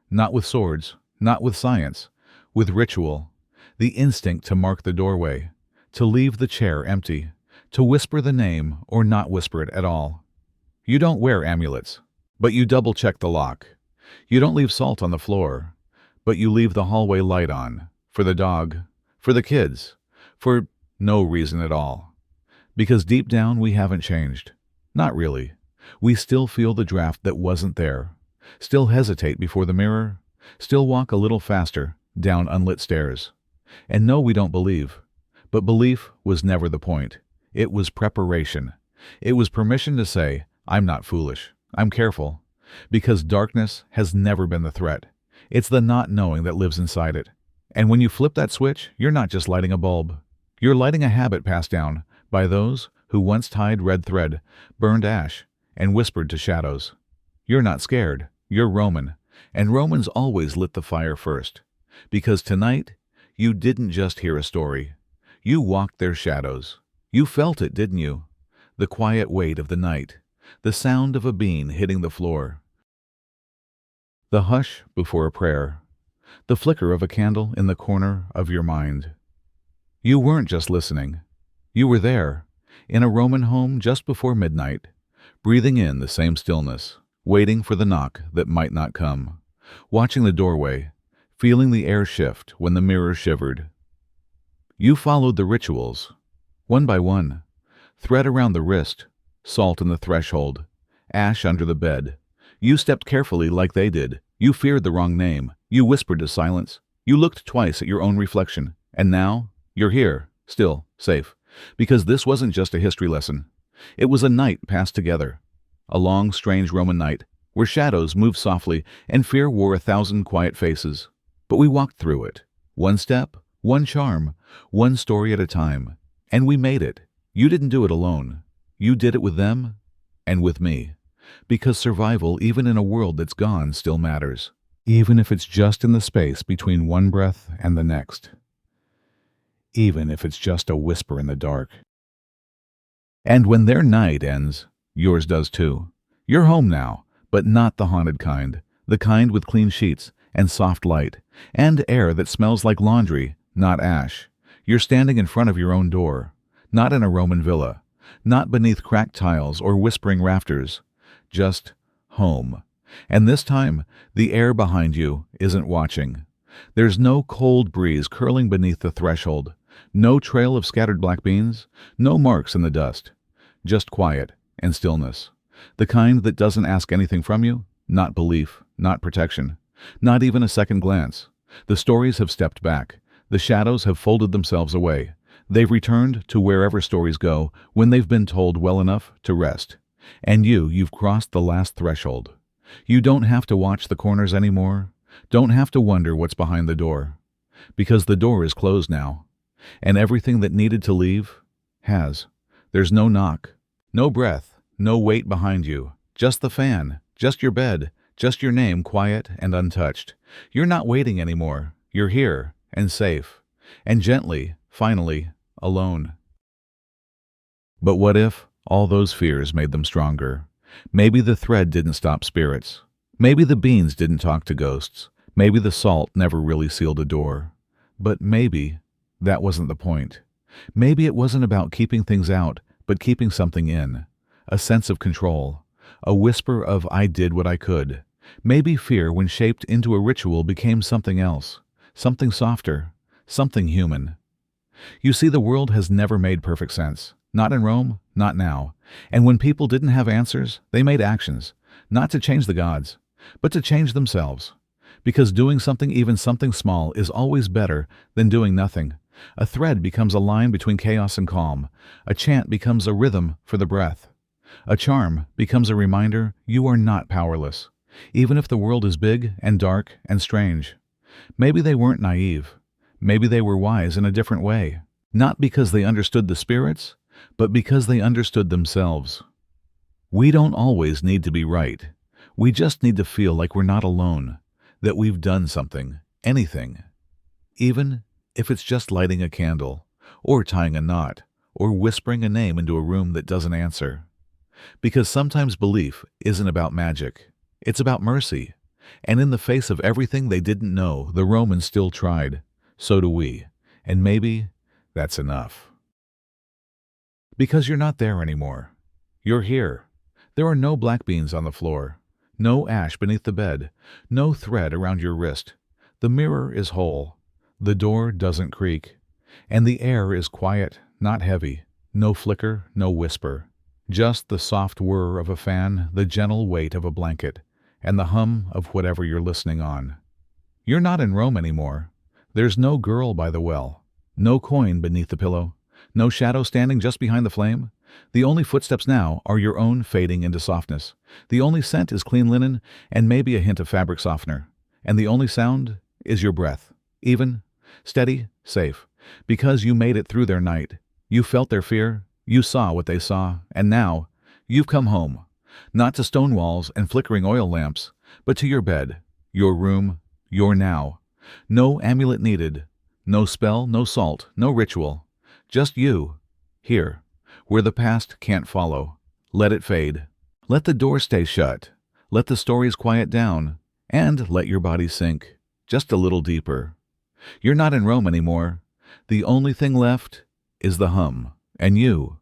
Not with swords. Not with science. With ritual. The instinct to mark the doorway. To leave the chair empty. To whisper the name or not whisper it at all. You don't wear amulets, but you double-check the lock. You don't leave salt on the floor, but you leave the hallway light on. For the dog. For the kids. For no reason at all. Because deep down we haven't changed. Not really. We still feel the draft that wasn't there. Still hesitate before the mirror. Still walk a little faster down unlit stairs. And no, we don't believe. But belief was never the point. It was preparation. It was permission to say, I'm not foolish. I'm careful. Because darkness has never been the threat. It's the not knowing that lives inside it. And when you flip that switch, you're not just lighting a bulb. You're lighting a habit passed down by those who once tied red thread, burned ash, and whispered to shadows. You're not scared. You're Roman. And Romans always lit the fire first. Because tonight, you didn't just hear a story. You walked their shadows. You felt it, didn't you? The quiet weight of the night. The sound of a bean hitting the floor. The hush before a prayer. The flicker of a candle in the corner of your mind. You weren't just listening. You were there, in a Roman home just before midnight, breathing in the same stillness, waiting for the knock that might not come, watching the doorway, feeling the air shift when the mirror shivered. You followed the rituals, one by one, thread around the wrist, salt in the threshold, ash under the bed. You stepped carefully like they did. You feared the wrong name. You whispered to silence. You looked twice at your own reflection. And now, you're here, Still, safe. Because this wasn't just a history lesson. It was a night passed together. A long, strange Roman night, where shadows moved softly and fear wore 1,000 quiet faces. But we walked through it. One step, one charm, one story at a time. And we made it. You didn't do it alone. You did it with them and with me. Because survival, even in a world that's gone, still matters. Even if it's just in the space between one breath and the next. Even if it's just a whisper in the dark. And when their night ends, yours does too. You're home now, but not the haunted kind. The kind with clean sheets and soft light, and air that smells like laundry, not ash. You're standing in front of your own door, not in a Roman villa, not beneath cracked tiles or whispering rafters, just home. And this time, the air behind you isn't watching. There's no cold breeze curling beneath the threshold, no trail of scattered black beans, no marks in the dust, just quiet and stillness. The kind that doesn't ask anything from you, not belief, not protection, not even a second glance. The stories have stepped back. The shadows have folded themselves away. They've returned to wherever stories go when they've been told well enough to rest. And you've crossed the last threshold. You don't have to watch the corners anymore. Don't have to wonder what's behind the door. Because the door is closed now. And everything that needed to leave has. There's no knock, no breath, no weight behind you. Just the fan, just your bed, just your name quiet and untouched. You're not waiting anymore. You're here and safe. And gently, finally, alone. But what if all those fears made them stronger? Maybe the thread didn't stop spirits. Maybe the beans didn't talk to ghosts. Maybe the salt never really sealed a door. But maybe that wasn't the point. Maybe it wasn't about keeping things out, but keeping something in. A sense of control. A whisper of I did what I could. Maybe fear, when shaped into a ritual, became something else. Something softer. Something human. You see, the world has never made perfect sense. Not in Rome, not now. And when people didn't have answers, they made actions. Not to change the gods, but to change themselves. Because doing something, even something small, is always better than doing nothing. A thread becomes a line between chaos and calm. A chant becomes a rhythm for the breath. A charm becomes a reminder you are not powerless, even if the world is big and dark and strange. Maybe they weren't naive. Maybe they were wise in a different way. Not because they understood the spirits, but because they understood themselves. We don't always need to be right. We just need to feel like we're not alone, that we've done something, anything. Even if it's just lighting a candle, or tying a knot, or whispering a name into a room that doesn't answer. Because sometimes belief isn't about magic. It's about mercy. And in the face of everything they didn't know, the Romans still tried. So do we. And maybe that's enough. Because you're not there anymore. You're here. There are no black beans on the floor. No ash beneath the bed. No thread around your wrist. The mirror is whole. The door doesn't creak. And the air is quiet, not heavy. No flicker, no whisper. Just the soft whir of a fan, the gentle weight of a blanket, and the hum of whatever you're listening on. You're not in Rome anymore. There's no girl by the well. No coin beneath the pillow. No shadow standing just behind the flame. The only footsteps now are your own fading into softness. The only scent is clean linen and maybe a hint of fabric softener. And the only sound is your breath. Even, steady, safe. Because you made it through their night. You felt their fear. You saw what they saw. And now, you've come home. Not to stone walls and flickering oil lamps, but to your bed, your room, your now. No amulet needed. No spell, no salt, no ritual. Just you. Here. Where the past can't follow. Let it fade. Let the door stay shut. Let the stories quiet down. And let your body sink. Just a little deeper. You're not in Rome anymore. The only thing left is the hum. And you.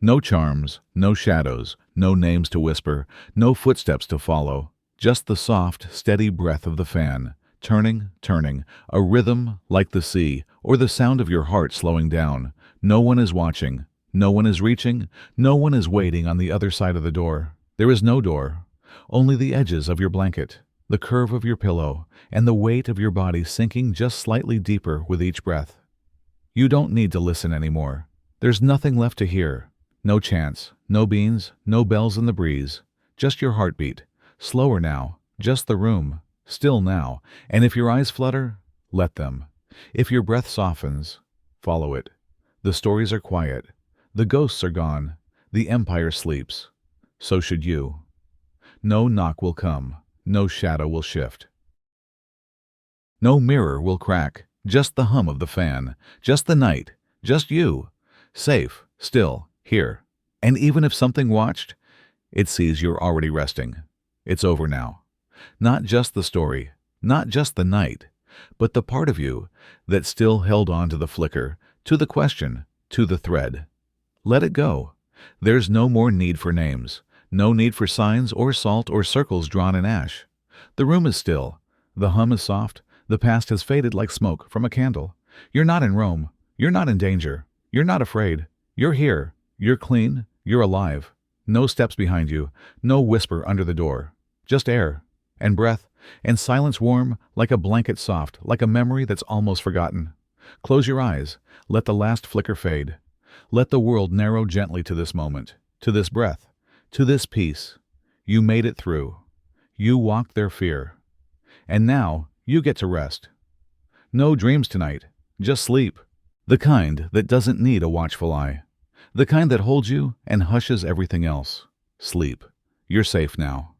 No charms, no shadows, no names to whisper, no footsteps to follow. Just the soft, steady breath of the fan. Turning, turning. A rhythm like the sea, or the sound of your heart slowing down. No one is watching. No one is reaching. No one is waiting on the other side of the door. There is no door. Only the edges of your blanket, the curve of your pillow, and the weight of your body sinking just slightly deeper with each breath. You don't need to listen anymore. There's nothing left to hear. No chants, no beans, no bells in the breeze. Just your heartbeat. Slower now. Just the room. Still now. And if your eyes flutter, let them. If your breath softens, follow it. The stories are quiet. The ghosts are gone. The empire sleeps. So should you. No knock will come. No shadow will shift. No mirror will crack. Just the hum of the fan. Just the night. Just you. Safe. Still. Here. And even if something watched, it sees you're already resting. It's over now. Not just the story. Not just the night. But the part of you that still held on to the flicker, to the question, to the thread. Let it go. There's no more need for names. No need for signs or salt or circles drawn in ash. The room is still. The hum is soft. The past has faded like smoke from a candle. You're not in Rome. You're not in danger. You're not afraid. You're here. You're clean. You're alive. No steps behind you. No whisper under the door. Just air. And breath. And silence warm, like a blanket soft, like a memory that's almost forgotten. Close your eyes. Let the last flicker fade. Let the world narrow gently to this moment, to this breath, to this peace. You made it through. You walked their fear. And now you get to rest. No dreams tonight. Just sleep. The kind that doesn't need a watchful eye. The kind that holds you and hushes everything else. Sleep. You're safe now.